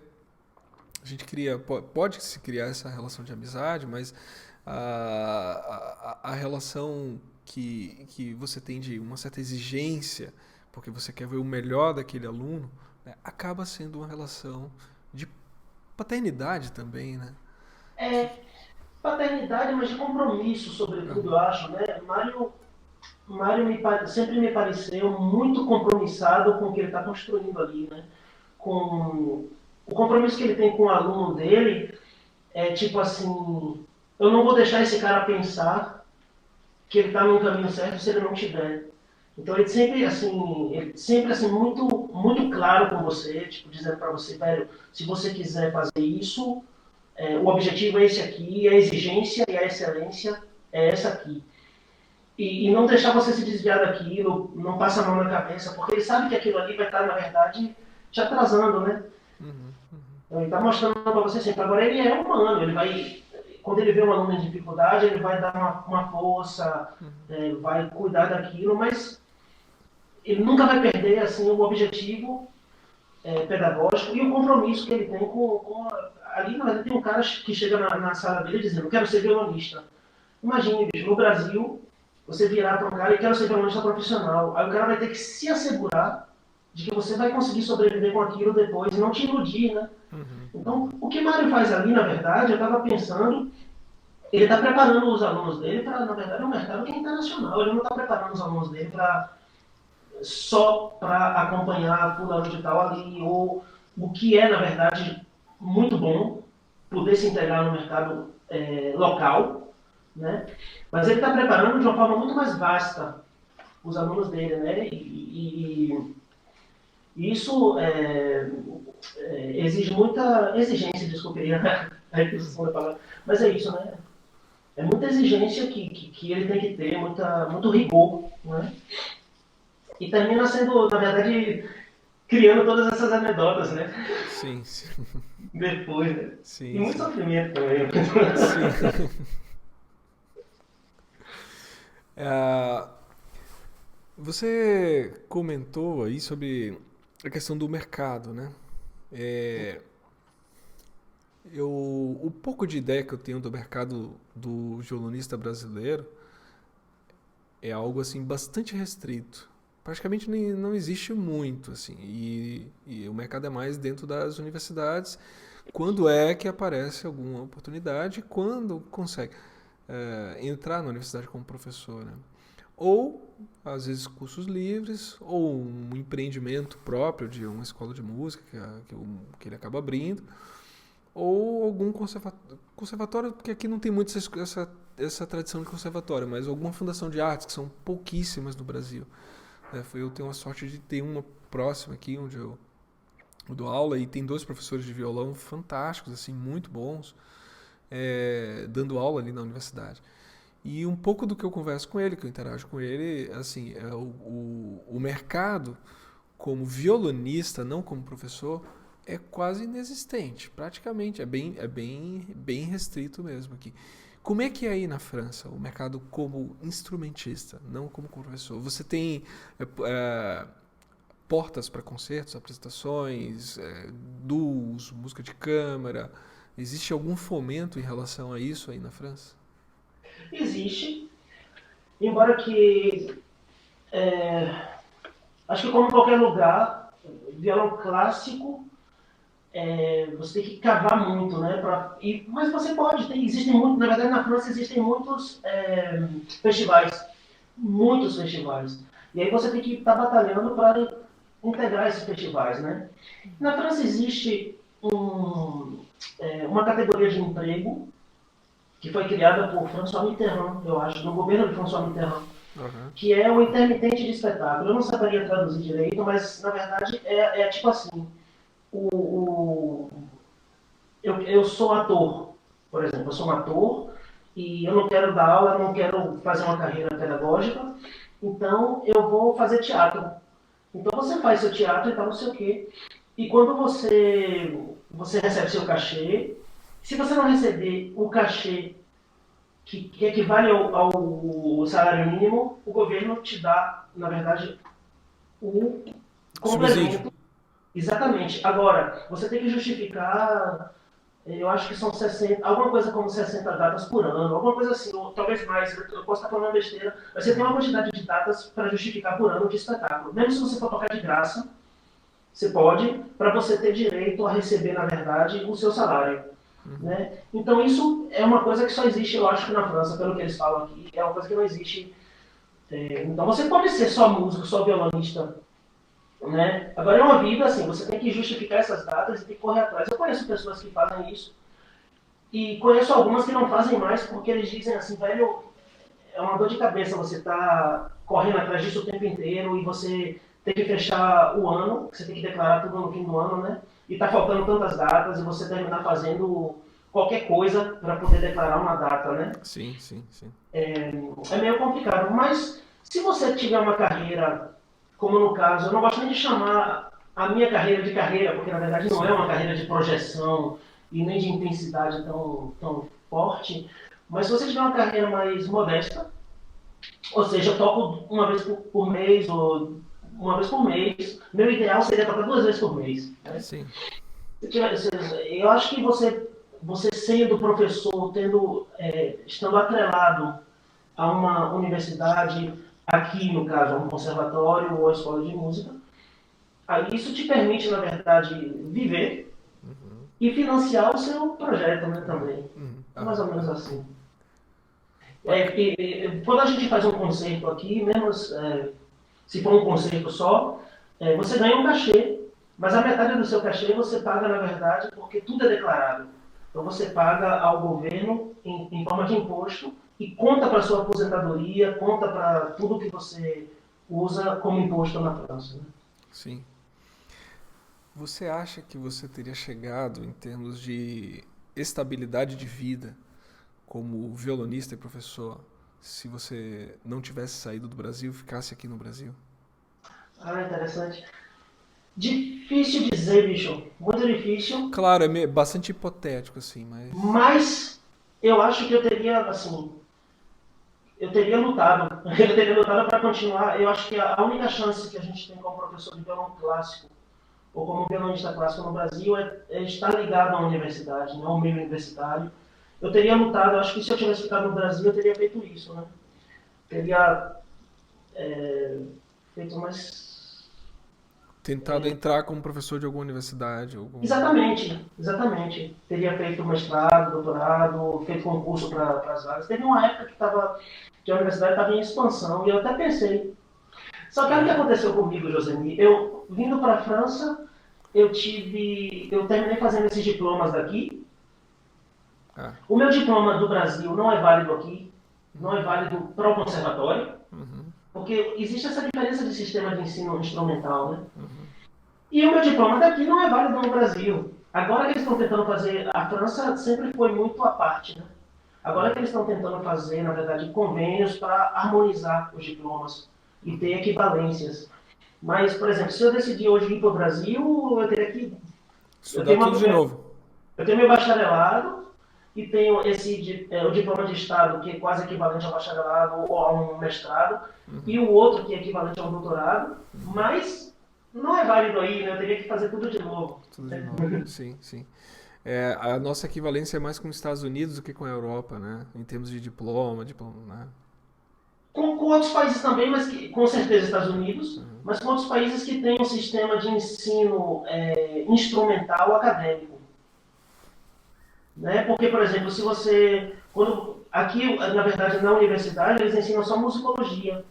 a gente pode se criar essa relação de amizade, mas a relação que você tem de uma certa exigência, porque você quer ver o melhor daquele aluno, né, acaba sendo uma relação de paternidade também, né? Que, Paternidade, mas de compromisso, sobretudo, eu aham, acho, né? Mário sempre me pareceu muito compromissado com o que ele está construindo ali, né? Com o compromisso que ele tem com o aluno dele é tipo assim, eu não vou deixar esse cara pensar que ele está no caminho certo se ele não tiver. Então ele sempre assim muito claro com você, tipo dizendo para você, velho, se você quiser fazer isso, o objetivo é esse aqui, a exigência e a excelência é essa aqui. E não deixar você se desviar daquilo, não passa a mão na cabeça, porque ele sabe que aquilo ali vai estar, na verdade, te atrasando, né? Então, ele está mostrando para você sempre. Agora, ele é humano, ele vai, quando ele vê um aluno em dificuldade, ele vai dar uma força, vai cuidar daquilo, mas ele nunca vai perder assim, o objetivo pedagógico e o compromisso que ele tem ali, na verdade, tem um cara que chega na sala dele dizendo, eu quero ser violonista. Imagine, bicho, no Brasil, você virar para um cara e quero ser violonista profissional. Aí o cara vai ter que se assegurar de que você vai conseguir sobreviver com aquilo depois e não te iludir, né? Então, o que Mário faz ali, na verdade, eu estava pensando, ele está preparando os alunos dele para, na verdade, um mercado que é internacional. Ele não está preparando os alunos dele só para acompanhar fulano de tal ali, ou o que é, na verdade, muito bom, poder se integrar no mercado local, né? Mas ele está preparando de uma forma muito mais vasta os alunos dele, né? E isso exige muita exigência, desculpe a repetição da palavra, mas é isso, né? É muita exigência que ele tem que ter, muito rigor, né? E termina sendo, na verdade, criando todas essas anedotas, né? Sim, sim. Depois, né? Sim, E muito sim. sofrimento também. Sim. Ah, você comentou aí sobre a questão do mercado, né? É, o pouco de ideia que eu tenho do mercado do violonista brasileiro é algo assim bastante restrito. Praticamente não existe muito assim, e o mercado é mais dentro das universidades. Quando é que aparece alguma oportunidade, quando consegue entrar na universidade como professor, né? Ou às vezes cursos livres, ou um empreendimento próprio de uma escola de música que ele acaba abrindo, ou algum conservatório, porque aqui não tem muito essa tradição de conservatório, mas alguma fundação de artes, que são pouquíssimas no Brasil. Eu tenho a sorte de ter uma próxima aqui, onde eu dou aula, e tem dois professores de violão fantásticos, assim, muito bons, dando aula ali na universidade. E um pouco do que eu converso com ele, que eu interajo com ele, assim, é o mercado como violonista, não como professor, é quase inexistente, praticamente, bem restrito mesmo aqui. Como é que é aí na França o mercado como instrumentista, não como professor? Você tem portas para concertos, apresentações, duos, música de câmara? Existe algum fomento em relação a isso aí na França? Existe, embora que acho que como em qualquer lugar, violão clássico, você tem que cavar muito, né? Mas você pode, existem muito, na verdade na França existem muitos festivais, muitos festivais. E aí você tem que estar batalhando para integrar esses festivais, né? Na França existe uma categoria de emprego que foi criada por François Mitterrand, eu acho, no governo de François Mitterrand, Uhum. que é o intermitente de espetáculo. Eu não saberia traduzir direito, mas na verdade é tipo assim, o, o, eu sou ator, por exemplo, eu sou um ator e eu não quero dar aula, não quero fazer uma carreira pedagógica, então eu vou fazer teatro. Então você faz seu teatro e tal, não sei o quê. E quando você recebe seu cachê, se você não receber o cachê que equivale ao salário mínimo, o governo te dá, na verdade, o Subsídio. complemento. Exatamente. Agora, você tem que justificar, eu acho que são 60, alguma coisa como 60 datas por ano, alguma coisa assim, ou talvez mais, eu posso estar falando besteira, mas você tem uma quantidade de datas para justificar por ano de espetáculo. Mesmo se você for tocar de graça, você pode, para você ter direito a receber, na verdade, o seu salário. Né? Então isso é uma coisa que só existe, eu acho que na França, pelo que eles falam aqui, é uma coisa que não existe. Então você pode ser só músico, só violonista, né? Agora é uma vida assim, você tem que justificar essas datas e tem que correr atrás. Eu conheço pessoas que fazem isso e conheço algumas que não fazem mais porque eles dizem assim, velho, é uma dor de cabeça você tá correndo atrás disso o tempo inteiro e você tem que fechar o ano, você tem que declarar tudo no fim do ano, né? E tá faltando tantas datas e você terminar fazendo qualquer coisa para poder declarar uma data, né? Sim, sim, sim. É meio complicado, mas se você tiver uma carreira, como no caso, eu não gosto nem de chamar a minha carreira de carreira, porque na verdade não é uma carreira de projeção e nem de intensidade tão forte, mas se você tiver uma carreira mais modesta, ou seja, eu toco uma vez por mês ou uma vez por mês. Meu ideal seria tocar 2 vezes por mês. Né? Sim. Eu acho que você sendo professor, estando atrelado a uma universidade, aqui no caso, a um conservatório ou a escola de música, aí isso te permite, na verdade, viver e financiar o seu projeto, né, também. É mais ou menos assim. Quando a gente faz um concerto aqui, mesmo se for um concerto só, você ganha um cachê, mas a metade do seu cachê você paga, na verdade, porque tudo é declarado. Então você paga ao governo em forma de imposto e conta para sua aposentadoria, conta para tudo que você usa como imposto na França. Né? Sim. Você acha que você teria chegado em termos de estabilidade de vida como violonista e professor se você não tivesse saído do Brasil e ficasse aqui no Brasil? Ah, interessante. Difícil dizer, bicho. Muito difícil. Claro, bastante hipotético, assim, mas. Mas eu acho que eu teria, assim, eu teria lutado. Eu teria lutado para continuar. Eu acho que a única chance que a gente tem como professor de violão clássico ou como violonista clássico no Brasil é estar ligado à universidade, né, ao meio universitário. Eu teria lutado, eu acho que se eu tivesse ficado no Brasil, eu teria feito isso, né? Teria feito mais. Tentado entrar como professor de alguma universidade. Exatamente, exatamente. Teria feito mestrado, doutorado, feito concurso para as vagas. Teve uma época que a universidade estava em expansão e eu até pensei. Só que olha o que aconteceu comigo, Josemi. Eu, vindo para a França, eu terminei fazendo esses diplomas daqui. Ah. O meu diploma do Brasil não é válido aqui, não é válido para o conservatório, porque existe essa diferença de sistema de ensino instrumental, né? E o meu diploma daqui não é válido no Brasil. Agora que eles estão tentando fazer, a França sempre foi muito à parte, né? Agora que eles estão tentando fazer, na verdade, convênios para harmonizar os diplomas e ter equivalências. Mas, por exemplo, se eu decidir hoje ir para o Brasil, eu teria que... Estudar tudo de novo. Eu tenho meu bacharelado e tenho o diploma de Estado, que é quase equivalente ao bacharelado ou a um mestrado, e o outro que é equivalente ao doutorado, mas não é válido aí, né? Eu teria que fazer tudo de novo. Tudo de novo, sim, sim. A nossa equivalência é mais com os Estados Unidos do que com a Europa, né? Em termos de diploma, né? Com outros países também, mas com certeza Estados Unidos, mas com outros países que têm um sistema de ensino instrumental acadêmico. Né? Porque, por exemplo, se você... aqui, na verdade, na universidade, eles ensinam só musicologia.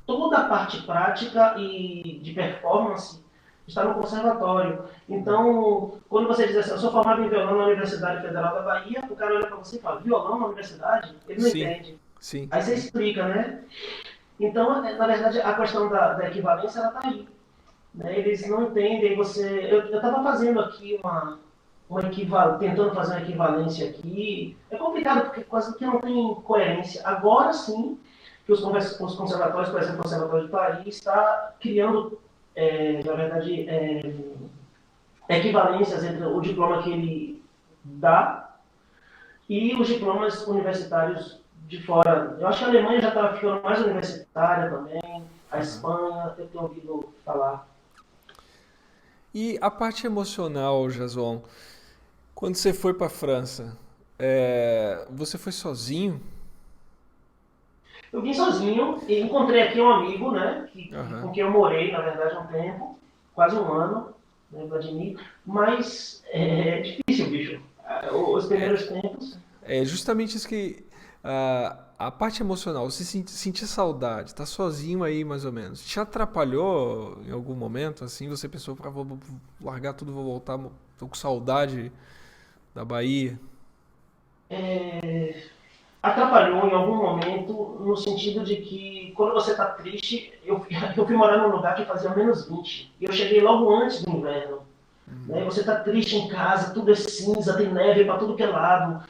Toda a parte prática e de performance está no conservatório. Então, quando você diz assim, eu sou formado em violão na Universidade Federal da Bahia, o cara olha para você e fala, violão na universidade? Ele não entende. Sim. Aí você explica, né? Então, na verdade, a questão da equivalência, ela está aí. Né? Eles não entendem você... Eu estava fazendo aqui tentando fazer uma equivalência aqui. É complicado, porque quase que não tem coerência. Agora sim, que os conservatórios, por exemplo, o Conservatório de Paris, está criando, na verdade, equivalências entre o diploma que ele dá e os diplomas universitários de fora. Eu acho que a Alemanha já está ficando mais universitária também, a Espanha, eu tenho ouvido falar. E a parte emocional, Jason, quando você foi para a França, você foi sozinho? Eu vim sozinho e encontrei aqui um amigo, né, com quem eu morei, na verdade, um tempo, quase um ano, né, Vladimir, mas é difícil, bicho. Os primeiros tempos... É justamente isso que... a parte emocional, você sentir saudade, tá sozinho aí mais ou menos, te atrapalhou em algum momento, assim, você pensou, vou largar tudo, vou voltar, tô com saudade da Bahia? Atrapalhou em algum momento, no sentido de que quando você tá triste, eu fui morar num lugar que fazia -20, e eu cheguei logo antes do inverno. Né? Você tá triste em casa, tudo é cinza, tem neve pra tudo que é lado,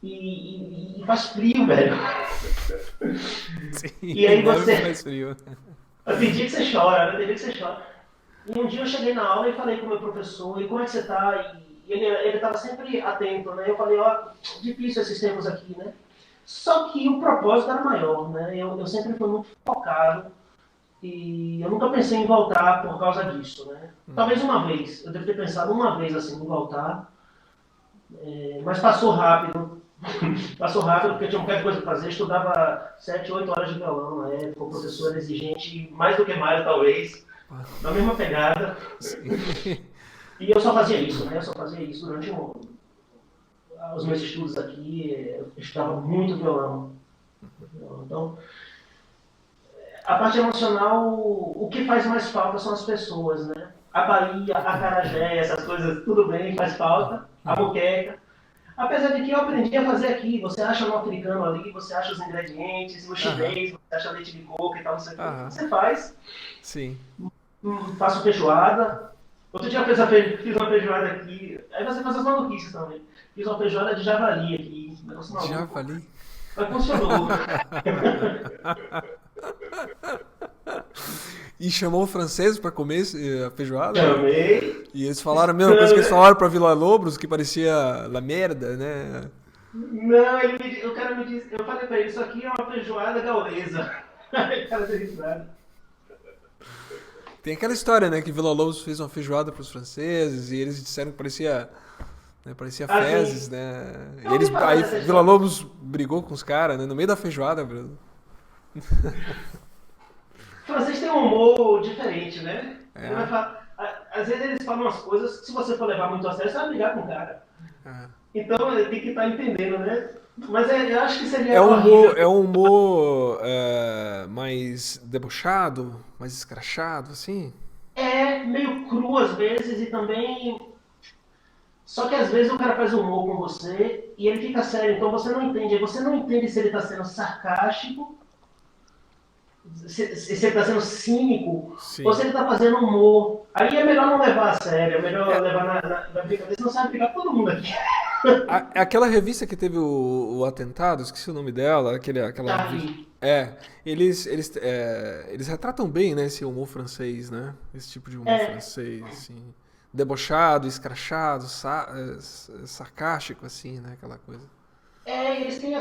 e faz frio, velho. Sim, E aí você... faz frio. Tem dia que você chora, né? Tem dia que você chora. E um dia eu cheguei na aula e falei com o meu professor, e como é que você tá? E ele estava sempre atento, né? Eu falei, difícil esses tempos aqui, né? Só que o propósito era maior, né? Eu sempre fui muito focado E eu nunca pensei em voltar por causa disso, né? Talvez uma vez, eu devo ter pensado uma vez assim em voltar, mas passou rápido. Passou rápido porque eu tinha qualquer coisa para fazer, eu estudava 7, 8 horas de violão na época, o professor era exigente, mais do que Mário talvez, na mesma pegada. Sim. E eu só fazia isso, né? Eu só fazia isso durante os meus estudos aqui, eu estudava muito violão. Então, a parte emocional, o que faz mais falta são as pessoas, né? A Bahia, a Acarajé, essas coisas, tudo bem, faz falta. A moqueca. Apesar de que eu aprendi a fazer aqui. Você acha no africano ali, você acha os ingredientes, no Aham. chinês, você acha leite de coco e tal, não sei o que. Aham. Você faz, Sim. faço feijoada. Outro dia eu fiz uma feijoada aqui. Aí você faz as maluquices também. Fiz uma feijoada de javali aqui. Um negócio maluco. Javali. Mas funcionou. E chamou o francês pra comer a feijoada? Chamei. E eles falaram a mesma coisa que eles falaram pra Vila Lobos, que parecia la merda, né? Não, o cara me disse, eu falei pra ele, isso aqui é uma feijoada gaulesa. Aí o cara deu risada. Tem aquela história, né, que Vila Lobos fez uma feijoada pros franceses e eles disseram que parecia, né, parecia Assim, fezes, né? eu E ouvi eles, falar aí dessa Vila história. Lobos brigou com os caras, né, no meio da feijoada, Bruno. O francês tem um humor diferente, né? Ele vai É, falar, às vezes eles falam umas coisas que se você for levar muito a sério, você vai brigar com o cara. é. Então ele tem que estar entendendo, né? Mas eu acho que É seria um humor, horrível. é um humor mais debochado, mais escrachado, assim. É meio cru às vezes e também. Só que às vezes o cara faz humor com você e ele fica sério, então você não entende. Aí você não entende se ele está sendo sarcástico, se ele está sendo cínico, ou se Sim. ele está fazendo humor. Aí é melhor não levar a sério, é melhor É, levar na brincadeira, senão você vai brigar com todo mundo aqui. aquela revista que teve o atentado, esqueci o nome dela, Charlie. eles retratam bem, né, esse humor francês, né? Esse tipo de humor É, francês, assim, debochado, escrachado, sarcástico, assim, né, aquela coisa. eles têm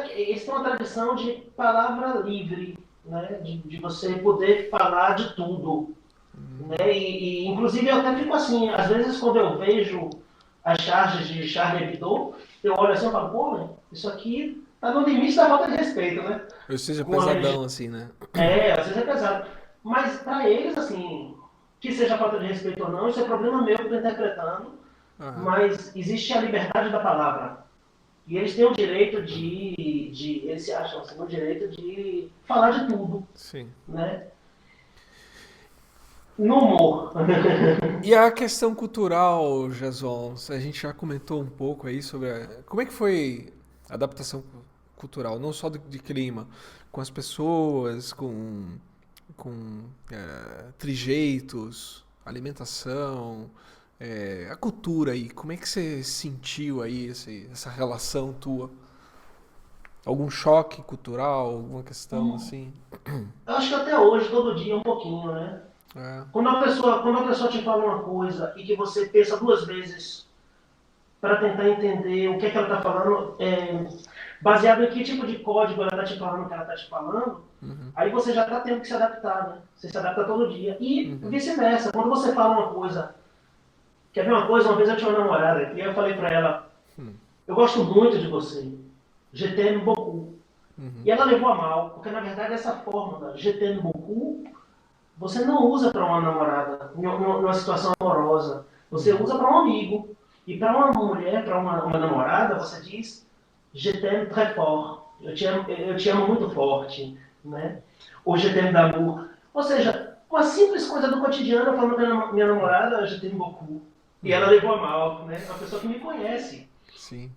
uma tradição de palavra livre, né? De você poder falar de tudo. Né? Inclusive, eu até fico assim, às vezes quando eu vejo as charges de Charlie Hebdo, eu olho assim e falo, pô, né, isso aqui tá no limite da falta de respeito, né? Ou seja, Com a religião. pesadão, assim, né? Às vezes é pesado. Mas para eles, assim, que seja falta de respeito ou não, isso é problema meu que eu estou interpretando, Aham, mas existe a liberdade da palavra. E eles têm o direito eles se acham assim, o direito de falar de tudo, sim. né? No humor. E a questão cultural, Jason, a gente já comentou um pouco aí sobre como é que foi a adaptação cultural, não só de clima, com as pessoas, com trejeitos, alimentação, a cultura aí. Como é que você sentiu aí essa relação tua? Algum choque cultural, alguma questão assim? Eu acho que até hoje, todo dia, um pouquinho, né? É. Quando a pessoa te fala uma coisa e que você pensa duas vezes para tentar entender o que é que ela está falando, baseado em que tipo de código ela está te falando que ela está te falando, Uhum, aí você já está tendo que se adaptar, né? Você se adapta todo dia. E uhum, vice-versa. Quando você fala uma coisa, quer ver uma coisa? Uma vez eu tinha uma namorada e eu falei para ela, uhum, eu gosto muito de você. Je t'aime beaucoup. uhum, E ela levou a mal, porque na verdade essa fórmula, je t'aime beaucoup, você não usa para uma namorada, numa situação amorosa. Você uhum, usa para um amigo. E para uma mulher, para uma namorada, você diz Je t'aime très fort. Eu te amo muito forte. Né? Ou Je t'aime d'amour. Ou seja, uma simples coisa do cotidiano, eu falo para minha namorada Je t'aime beaucoup. E ela uhum. levou a mal. Né? É uma pessoa que me conhece. Sim, sim.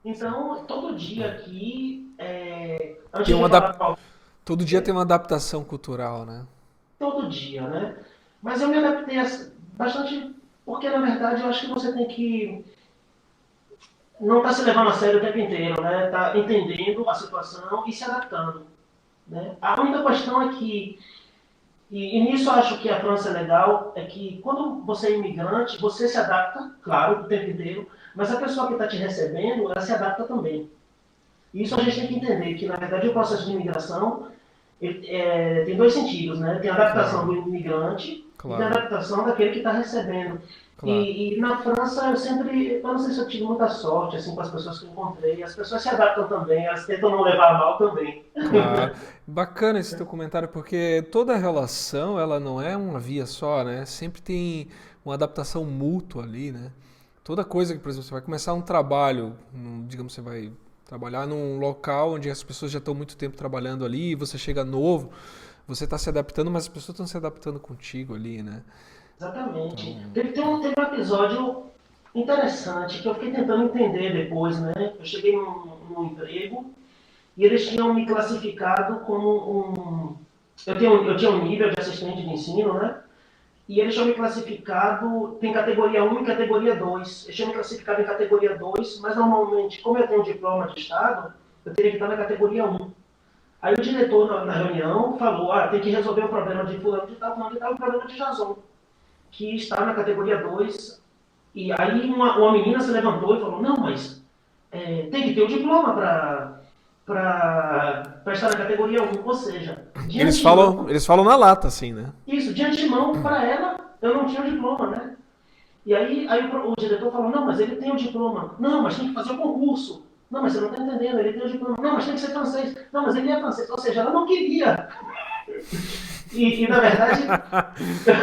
Então, todo dia aqui, Tem antes de uma falar adap... com alguém, Todo dia tem uma adaptação cultural, né? todo dia, né? Mas eu me adaptei bastante, porque na verdade eu acho que você tem que não estar se levando a sério o tempo inteiro, né? Tá entendendo a situação e se adaptando, né? A única questão é que, e nisso eu acho que a França é legal, é que quando você é imigrante, você se adapta, claro, o tempo inteiro, mas a pessoa que está te recebendo, ela se adapta também. E isso a gente tem que entender, que na verdade o processo de imigração tem dois sentidos, né? Tem a adaptação Claro, do imigrante e tem a claro, adaptação daquele que está recebendo. claro. E na França eu não sei se eu tive muita sorte assim com as pessoas que eu encontrei. As pessoas se adaptam também, elas tentam não levar a mal também. Claro. Bacana esse teu comentário, porque toda relação, ela não é uma via só, né? Sempre tem uma adaptação mútua ali, né? Toda coisa que, por exemplo, você vai começar um trabalho, digamos, você vai trabalhar num local onde as pessoas já estão muito tempo trabalhando ali, e você chega novo, você está se adaptando, mas as pessoas estão se adaptando contigo ali, né? Exatamente. Então, Teve um episódio interessante que eu fiquei tentando entender depois, né? Eu cheguei num emprego e eles tinham me classificado como um. Eu tinha um nível de assistente de ensino, né? E eles tinham me classificado, tem categoria um e categoria 2. Eles tinham me classificado em categoria 2, mas normalmente, como eu tenho um diploma de Estado, eu teria que estar na categoria um. Aí o diretor, na reunião, falou, tem que resolver o problema de fulano de tal, o problema de Jason, que está na categoria 2. E aí uma menina se levantou e falou, não, mas tem que ter o diploma para estar na categoria um. Ou seja, de antemão, eles falam na lata, assim, né? isso, de antemão, para ela, eu não tinha o diploma, né? E aí o diretor falou, não, mas ele tem o diploma. Não, mas tem que fazer o concurso. Não, mas você não está entendendo, ele tem o diploma. Não, mas tem que ser francês. Não, mas ele é francês. Ou seja, ela não queria. E na verdade,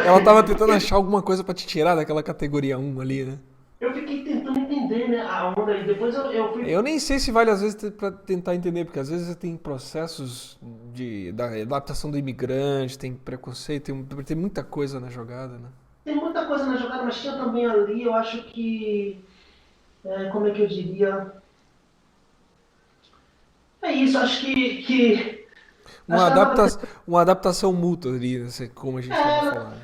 Ela tava tentando achar alguma coisa pra te tirar daquela categoria um ali, né? eu fiquei tentando entender, né, a onda. E depois eu fui. Eu nem sei se vale às vezes para tentar entender, porque às vezes você tem processos da adaptação do imigrante, tem preconceito, tem muita coisa na jogada, né? Tem muita coisa na jogada, mas tinha também ali, eu acho que. Como é que eu diria? É isso, acho que acho Uma, que adapta, uma adaptação mútua ali, né, como a gente estava ela falando.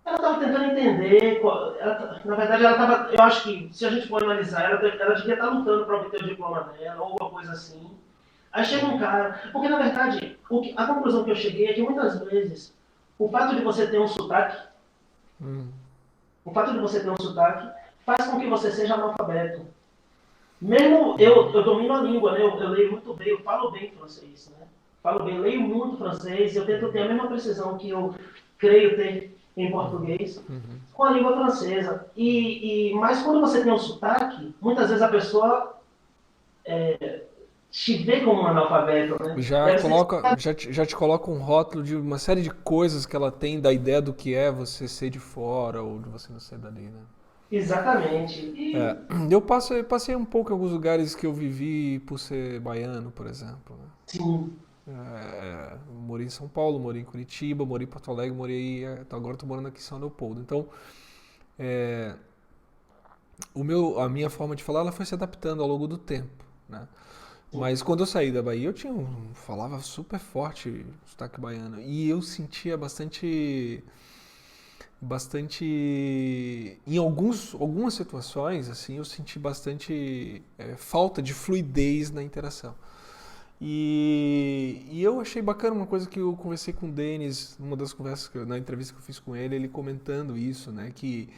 estava tentando entender. Na verdade, ela estava. Eu acho que, se a gente for analisar, ela devia estar lutando para obter o diploma dela, ou alguma coisa assim. Aí chega um cara. Porque, na verdade, a conclusão que eu cheguei é que muitas vezes o fato de você ter um sotaque, Hum. o fato de você ter um sotaque, faz com que você seja analfabeto. Mesmo eu domino a língua, né? Eu leio muito bem, eu falo bem francês, né? Falo bem, leio muito francês, eu tento ter a mesma precisão que eu creio ter em português com a língua francesa. Mas quando você tem um sotaque, muitas vezes a pessoa te vê como um analfabeto, né? Deve ser Já te coloca um rótulo de uma série de coisas que ela tem da ideia do que é você ser de fora ou de você não ser dali, né? exatamente. É, E eu passei um pouco em alguns lugares que eu vivi por ser baiano, por exemplo, né? sim, Morei em São Paulo, morei em Curitiba, morei em Porto Alegre, agora estou morando aqui em São Leopoldo. Então, é, a minha forma de falar ela foi se adaptando ao longo do tempo, né? sim, Mas quando eu saí da Bahia, falava super forte o sotaque baiano e eu sentia bastante, em algumas situações, assim, eu senti bastante falta de fluidez na interação. E eu achei bacana uma coisa que eu conversei com o Denis, numa das conversas, na entrevista que eu fiz com ele, ele comentando isso, né? Que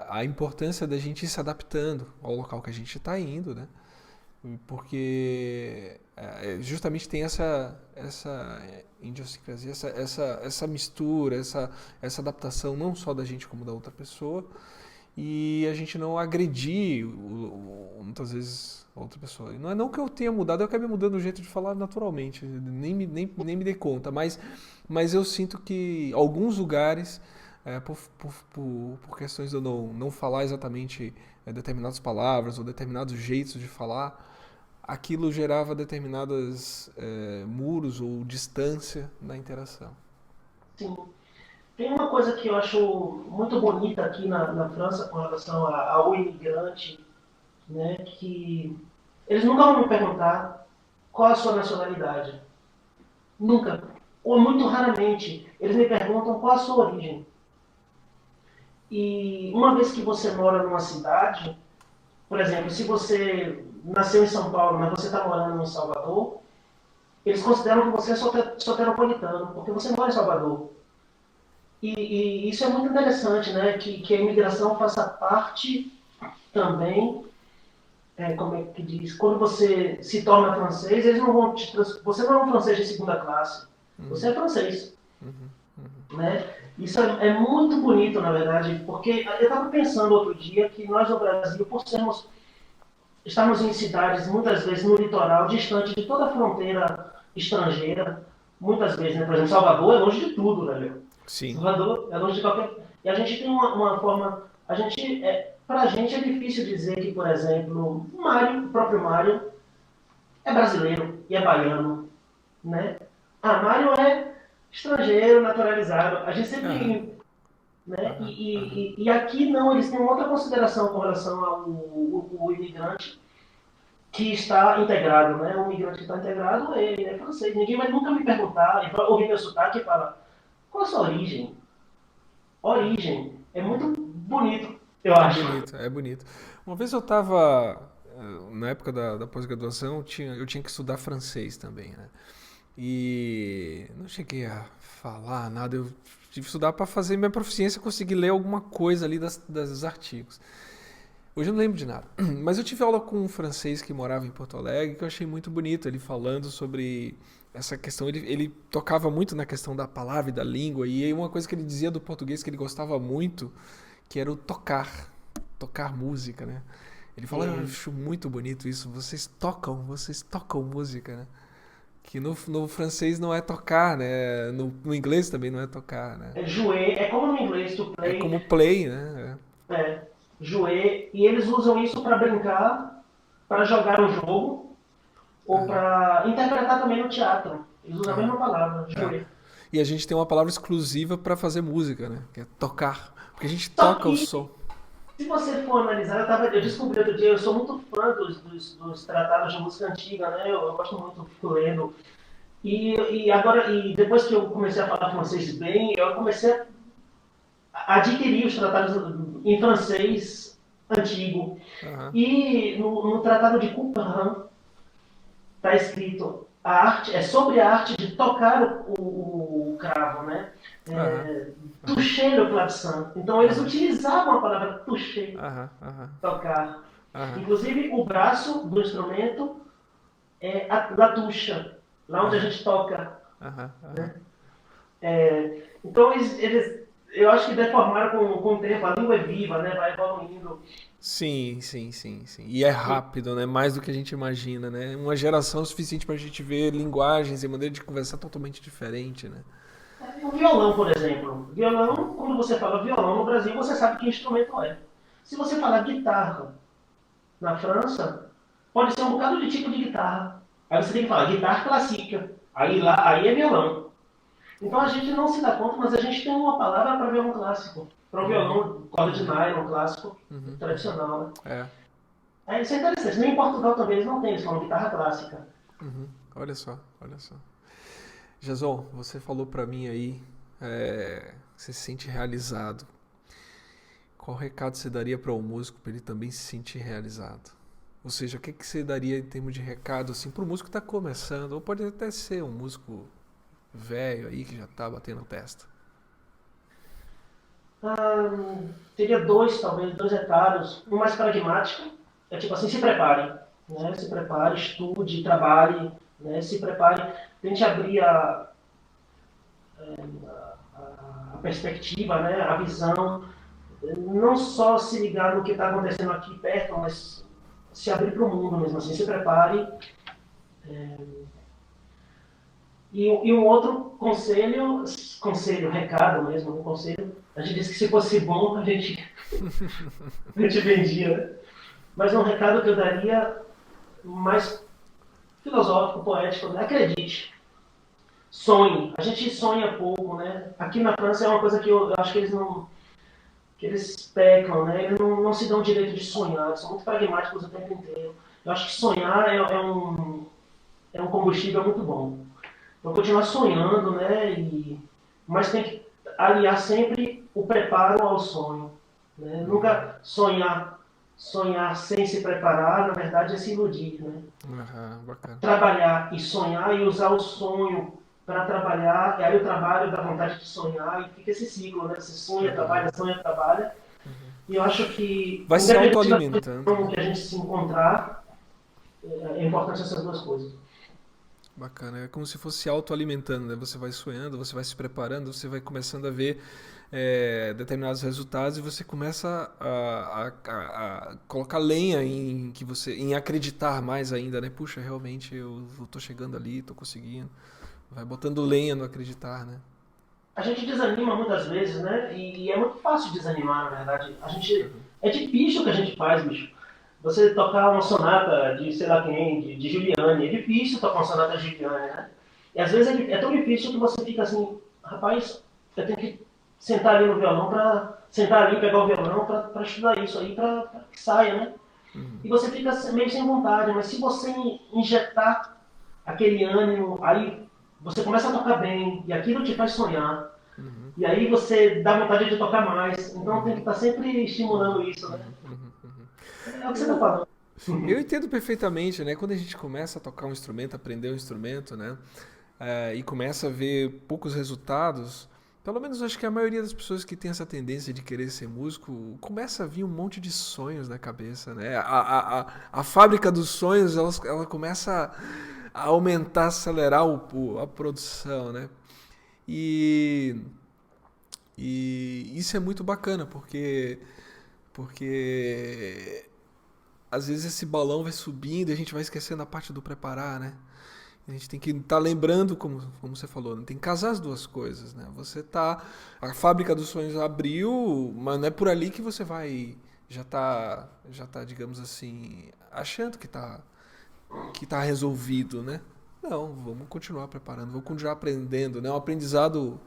a importância da gente ir se adaptando ao local que a gente está indo, né? Porque justamente tem essa idiosincrasia, essa mistura, essa adaptação não só da gente como da outra pessoa, e a gente não agredir muitas vezes a outra pessoa. E não é não que eu tenha mudado, eu acabei mudando o jeito de falar naturalmente, nem me dei conta, mas eu sinto que alguns lugares, por questões de eu não falar exatamente determinadas palavras ou determinados jeitos de falar, aquilo gerava determinadas muros ou distância na interação. sim. Tem uma coisa que eu acho muito bonita aqui na França com relação ao imigrante, né? Que eles nunca vão me perguntar qual a sua nacionalidade. Nunca. Ou muito raramente. Eles me perguntam qual a sua origem. E uma vez que você mora numa cidade, por exemplo, se você nasceu em São Paulo, mas você está morando em Salvador, eles consideram que você é soteropolitano, porque você mora em Salvador. E isso é muito interessante, né? Que a imigração faça parte também, como é que diz, quando você se torna francês, eles não vão você não é um francês de segunda classe. Você é francês. Né? Isso é muito bonito, na verdade, porque eu estava pensando outro dia que nós no Brasil, estamos em cidades, muitas vezes no litoral, distante de toda a fronteira estrangeira, muitas vezes, né? Por exemplo, Salvador é longe de tudo, né, meu? Sim. Salvador é longe de qualquer... E a gente tem uma forma... Para a gente é difícil dizer que, por exemplo, o próprio Mário, é brasileiro e é baiano, né? Mário é estrangeiro, naturalizado. A gente Aham, sempre... Né? aham, aham. E aqui não, eles têm outra consideração com relação ao imigrante que está integrado, né? O imigrante que está integrado, ele é francês. Ninguém vai nunca me perguntar, ele vai ouvir meu sotaque e fala, qual a sua origem? Origem. É muito bonito, eu É acho. bonito, é bonito. Uma vez eu estava, na época da pós-graduação, eu tinha que estudar francês também, né? E não cheguei a falar nada, eu tive que estudar para fazer minha proficiência, conseguir ler alguma coisa ali dos artigos. Hoje eu não lembro de nada. Mas eu tive aula com um francês que morava em Porto Alegre, que eu achei muito bonito, ele falando sobre essa questão. Ele tocava muito na questão da palavra e da língua, e aí uma coisa que ele dizia do português que ele gostava muito, que era o tocar, tocar música, né? Ele fala, eu acho muito bonito isso, vocês tocam música, né? Que no francês não é tocar, né? No inglês também não é tocar, né? É jouer, é como no inglês, to É play, como play, né? é, jouer, e eles usam isso para brincar, para jogar um jogo, É. ou para interpretar também no teatro. Eles usam a Aham, mesma palavra, é. jouer. E a gente tem uma palavra exclusiva para fazer música, né? Que é tocar. Porque a gente Só toca o que som. se você for analisar, eu descobri outro dia, eu sou muito fã dos tratados de música antiga, né? Eu gosto muito, fico lendo. E depois que eu comecei a falar francês bem, eu comecei a adquirir os tratados em francês antigo. Aham, E no tratado de Couperin está escrito a arte é sobre a arte de tocar o cravo, né? aham, aham, Toucher le clavecin. Então eles aham, utilizavam a palavra toucher, aham, aham, tocar. aham, Inclusive, o braço do instrumento é a latucha, lá onde a aham, gente toca. aham, aham. Né? Então, eu acho que deformaram com o tempo. A língua é viva, né? Vai evoluindo. Sim, sim, sim, sim. E é rápido, né? Mais do que a gente imagina, né? Uma geração suficiente para a gente ver linguagens e maneira de conversar totalmente diferente, né? O violão, por exemplo. Violão, quando você fala violão no Brasil, você sabe que instrumento é. Se você falar guitarra na França, pode ser um bocado de tipo de guitarra. Aí você tem que falar guitarra clássica. Aí é violão. Então a gente não se dá conta, mas a gente tem uma palavra para violão clássico. Para um Uhum, violão, corda de uhum, nylon clássico, uhum, uhum. tradicional, né? É. Isso é interessante. Nem em Portugal também eles não têm, eles falam guitarra clássica. Uhum. Olha só, olha só. Jason, você falou pra mim aí, que você se sente realizado. Qual recado você daria para o músico para ele também se sentir realizado? Ou seja, o que que você daria em termos de recado assim para o músico que está começando, ou pode até ser um músico velho aí que já está batendo testa? Teria talvez, dois recados. Um mais pragmático, é tipo assim, se prepare. Né? Se prepare, estude, trabalhe, né? Se prepare, tente abrir a perspectiva, né? A visão. Não só se ligar no que está acontecendo aqui perto, mas se abrir para o mundo mesmo assim. Se prepare. E um outro conselho, recado mesmo, um conselho, a gente disse que se fosse bom, a gente vendia, né? Mas um recado que eu daria mais filosófico, poético, né? Acredite, sonhe. A gente sonha pouco, né? Aqui na França é uma coisa que eu acho que eles não, que eles pecam, né? Eles não se dão o direito de sonhar, eles são muito pragmáticos o tempo inteiro. Eu acho que sonhar é um combustível muito bom. Então continuar sonhando, né? Mas tem que aliar sempre o preparo ao sonho. Né? Uhum. Nunca sonhar sem se preparar, na verdade, é se iludir. Né? Aham, bacana. Trabalhar e sonhar e usar o sonho para trabalhar, e aí o trabalho dá vontade de sonhar e fica esse ciclo, né? Você Aham. sonha, trabalha. E eu acho que, Vai se independente da autoalimentando, posição né? que a gente se encontrar, é importante essas duas coisas. Bacana. É como se fosse se autoalimentando, né? Você vai sonhando, você vai se preparando, você vai começando a ver determinados resultados e você começa a colocar lenha em acreditar mais ainda, né? Puxa, realmente eu tô chegando ali, tô conseguindo. Vai botando lenha no acreditar, né? A gente desanima muitas vezes, né? E é muito fácil desanimar, na verdade. É difícil o que a gente faz, bicho. Você tocar uma sonata de sei lá quem, de Giuliani, é difícil tocar uma sonata de Giuliani, né? E às vezes é tão difícil que você fica assim, rapaz, eu tenho que sentar ali no violão sentar ali, pegar o violão para estudar isso aí, para que saia, né? E você fica meio sem vontade, mas se você injetar aquele ânimo, aí você começa a tocar bem, e aquilo te faz sonhar. E aí você dá vontade de tocar mais. Então tem que estar sempre estimulando isso, né? É o que você está Eu, falando. eu entendo perfeitamente, né? Quando a gente começa a tocar um instrumento, aprender um instrumento, né? E começa a ver poucos resultados, pelo menos acho que a maioria das pessoas que tem essa tendência de querer ser músico, começa a vir um monte de sonhos na cabeça, né? A fábrica dos sonhos, ela começa a aumentar, acelerar a produção, né? E, e isso é muito bacana, porque às vezes esse balão vai subindo e a gente vai esquecendo a parte do preparar, né? A gente tem que estar lembrando, como você falou, né? Tem que casar as duas coisas, né? Você tá. A fábrica dos sonhos abriu, mas não é por ali que você vai. Já tá, digamos assim, achando que tá resolvido, né? Não, vamos continuar preparando, vamos continuar aprendendo, né? Um aprendizado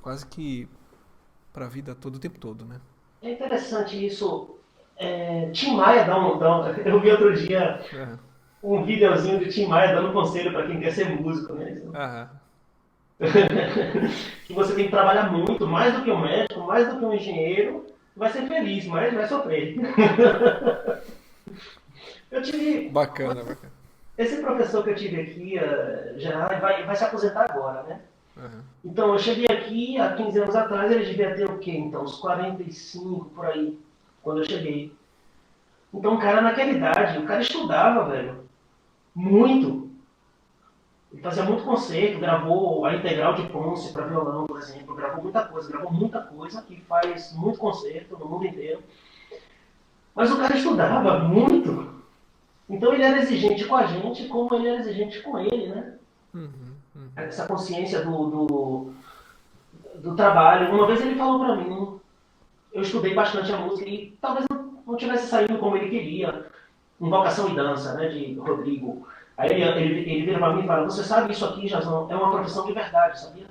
quase que para a vida todo o tempo todo, né? É interessante isso. Tim Maia dá um. Eu vi outro dia Aham. um videozinho do Tim Maia dando conselho para quem quer ser músico, né? Aham. Que você tem que trabalhar muito, mais do que um médico, mais do que um engenheiro, vai ser feliz, mas vai sofrer. Eu tive. Bacana, bacana. Esse professor que eu tive aqui já vai se aposentar agora, né? Aham. Então eu cheguei aqui há 15 anos atrás, ele devia ter o quê? Então, uns 45 por aí, quando eu cheguei. Então o cara naquela idade, o cara estudava, velho, muito. Ele fazia muito concerto, gravou a Integral de Ponce para violão, por exemplo, gravou muita coisa e faz muito concerto no mundo inteiro. Mas o cara estudava muito. Então ele era exigente com a gente como ele era exigente com ele, né? Uhum, uhum. Essa consciência do trabalho. Uma vez ele falou para mim, eu estudei bastante a música e talvez não tivesse saído como ele queria. Invocação e Dança, né, de Rodrigo. Aí ele vira para mim e fala, você sabe isso aqui, Jazão, é uma profissão de verdade, sabia?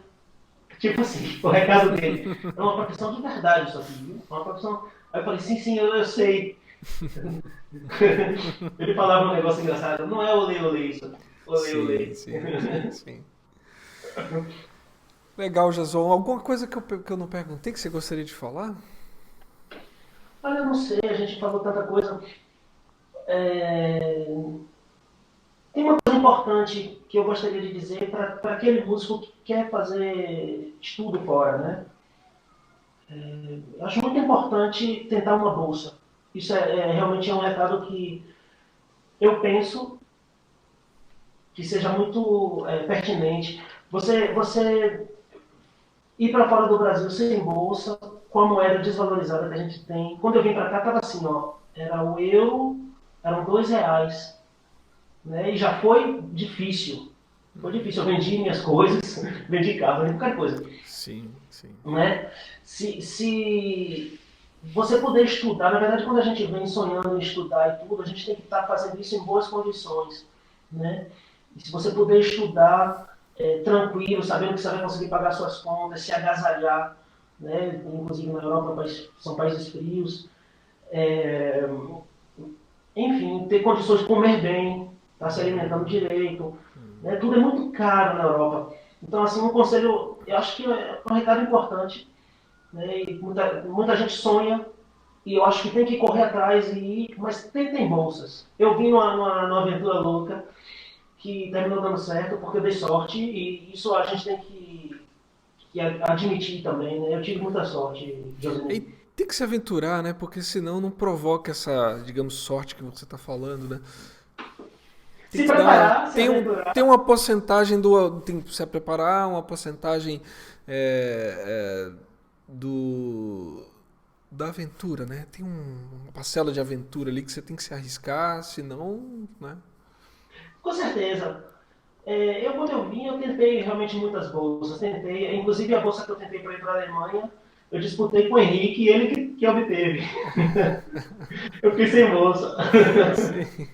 Tipo assim, o recado dele. É uma profissão de verdade isso aqui, viu? É uma profissão... Aí eu falei, sim, eu sei. Ele falava um negócio engraçado, não é olê isso aqui. Olê, Sim, olê. sim, sim. Legal, Jason. Alguma coisa que eu não perguntei que você gostaria de falar? Olha, eu não sei, a gente falou tanta coisa. É, Tem uma coisa importante que eu gostaria de dizer para aquele músico que quer fazer estudo fora, né? Eu acho muito importante tentar uma bolsa. Isso realmente é um recado que eu penso que seja muito pertinente. Você ir para fora do Brasil sem bolsa, com a moeda desvalorizada que a gente tem. Quando eu vim para cá, estava assim, ó, era o euro, eram R$ 2. Né? E já foi difícil. Foi difícil. Eu vendi minhas coisas, vendi carro, vendi qualquer coisa. Sim, sim. Né? Se você poder estudar, na verdade, quando a gente vem sonhando em estudar e tudo, a gente tem que estar fazendo isso em boas condições. Né? E se você puder estudar tranquilo, sabendo que você vai conseguir pagar suas contas, se agasalhar, né? Inclusive na Europa são países frios, é, enfim, ter condições de comer bem, estar se alimentando direito, né? Tudo é muito caro na Europa. Então, assim, um conselho, eu acho que é um recado importante, né? E muita gente sonha, e eu acho que tem que correr atrás, mas tem bolsas. Eu vim numa aventura louca, que terminou dando certo, porque eu dei sorte, e isso a gente tem que admitir também, né? Eu tive muita sorte, E Joselino. tem que se aventurar, né? Porque senão não provoca essa, digamos, sorte que você está falando, né? Tem Se que dar, preparar, se aventurar. tem uma porcentagem tem que se preparar, uma porcentagem é, do da aventura, né? Tem uma parcela de aventura ali que você tem que se arriscar, senão, né? Com certeza. Quando eu vim, eu tentei realmente muitas bolsas. Tentei, inclusive a bolsa que eu tentei para ir para a Alemanha, eu disputei com o Henrique e ele que obteve. Eu fiquei sem bolsa. Sim.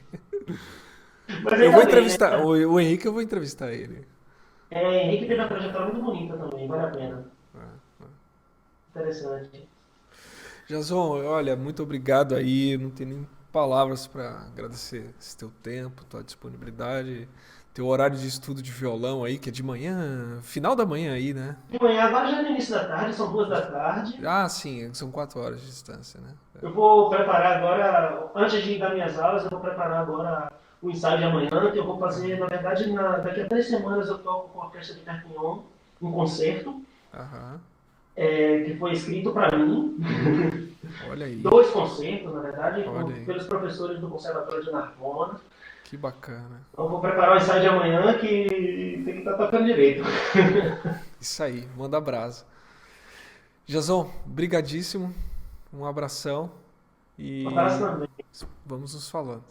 Mas Eu vou ainda bem, né? entrevistar o Henrique, eu vou entrevistar ele. Henrique teve uma trajetória muito bonita também, vale a pena. Interessante. Jason, olha, muito obrigado aí. Não tenho nem palavras para agradecer esse teu tempo, tua disponibilidade, teu horário de estudo de violão aí, que é de manhã, final da manhã aí, né? De manhã, agora já é no início da tarde, são 2 da tarde. Ah, sim, são 4 horas de distância, né? Eu vou preparar agora, antes de ir dar minhas aulas, eu vou preparar agora o ensaio de amanhã, que eu vou fazer, na verdade, daqui a 3 semanas eu toco com a Orquestra de Perpignan um concerto, Aham. que foi escrito para mim. Olha aí, 2 concertos, na verdade, olha aí. pelos professores do Conservatório de Narbona. Que bacana. Então eu vou preparar o ensaio de amanhã que tem que estar tocando direito. Isso aí, manda brasa. Jason, brigadíssimo. Um abração Um abraço e também. vamos nos falando.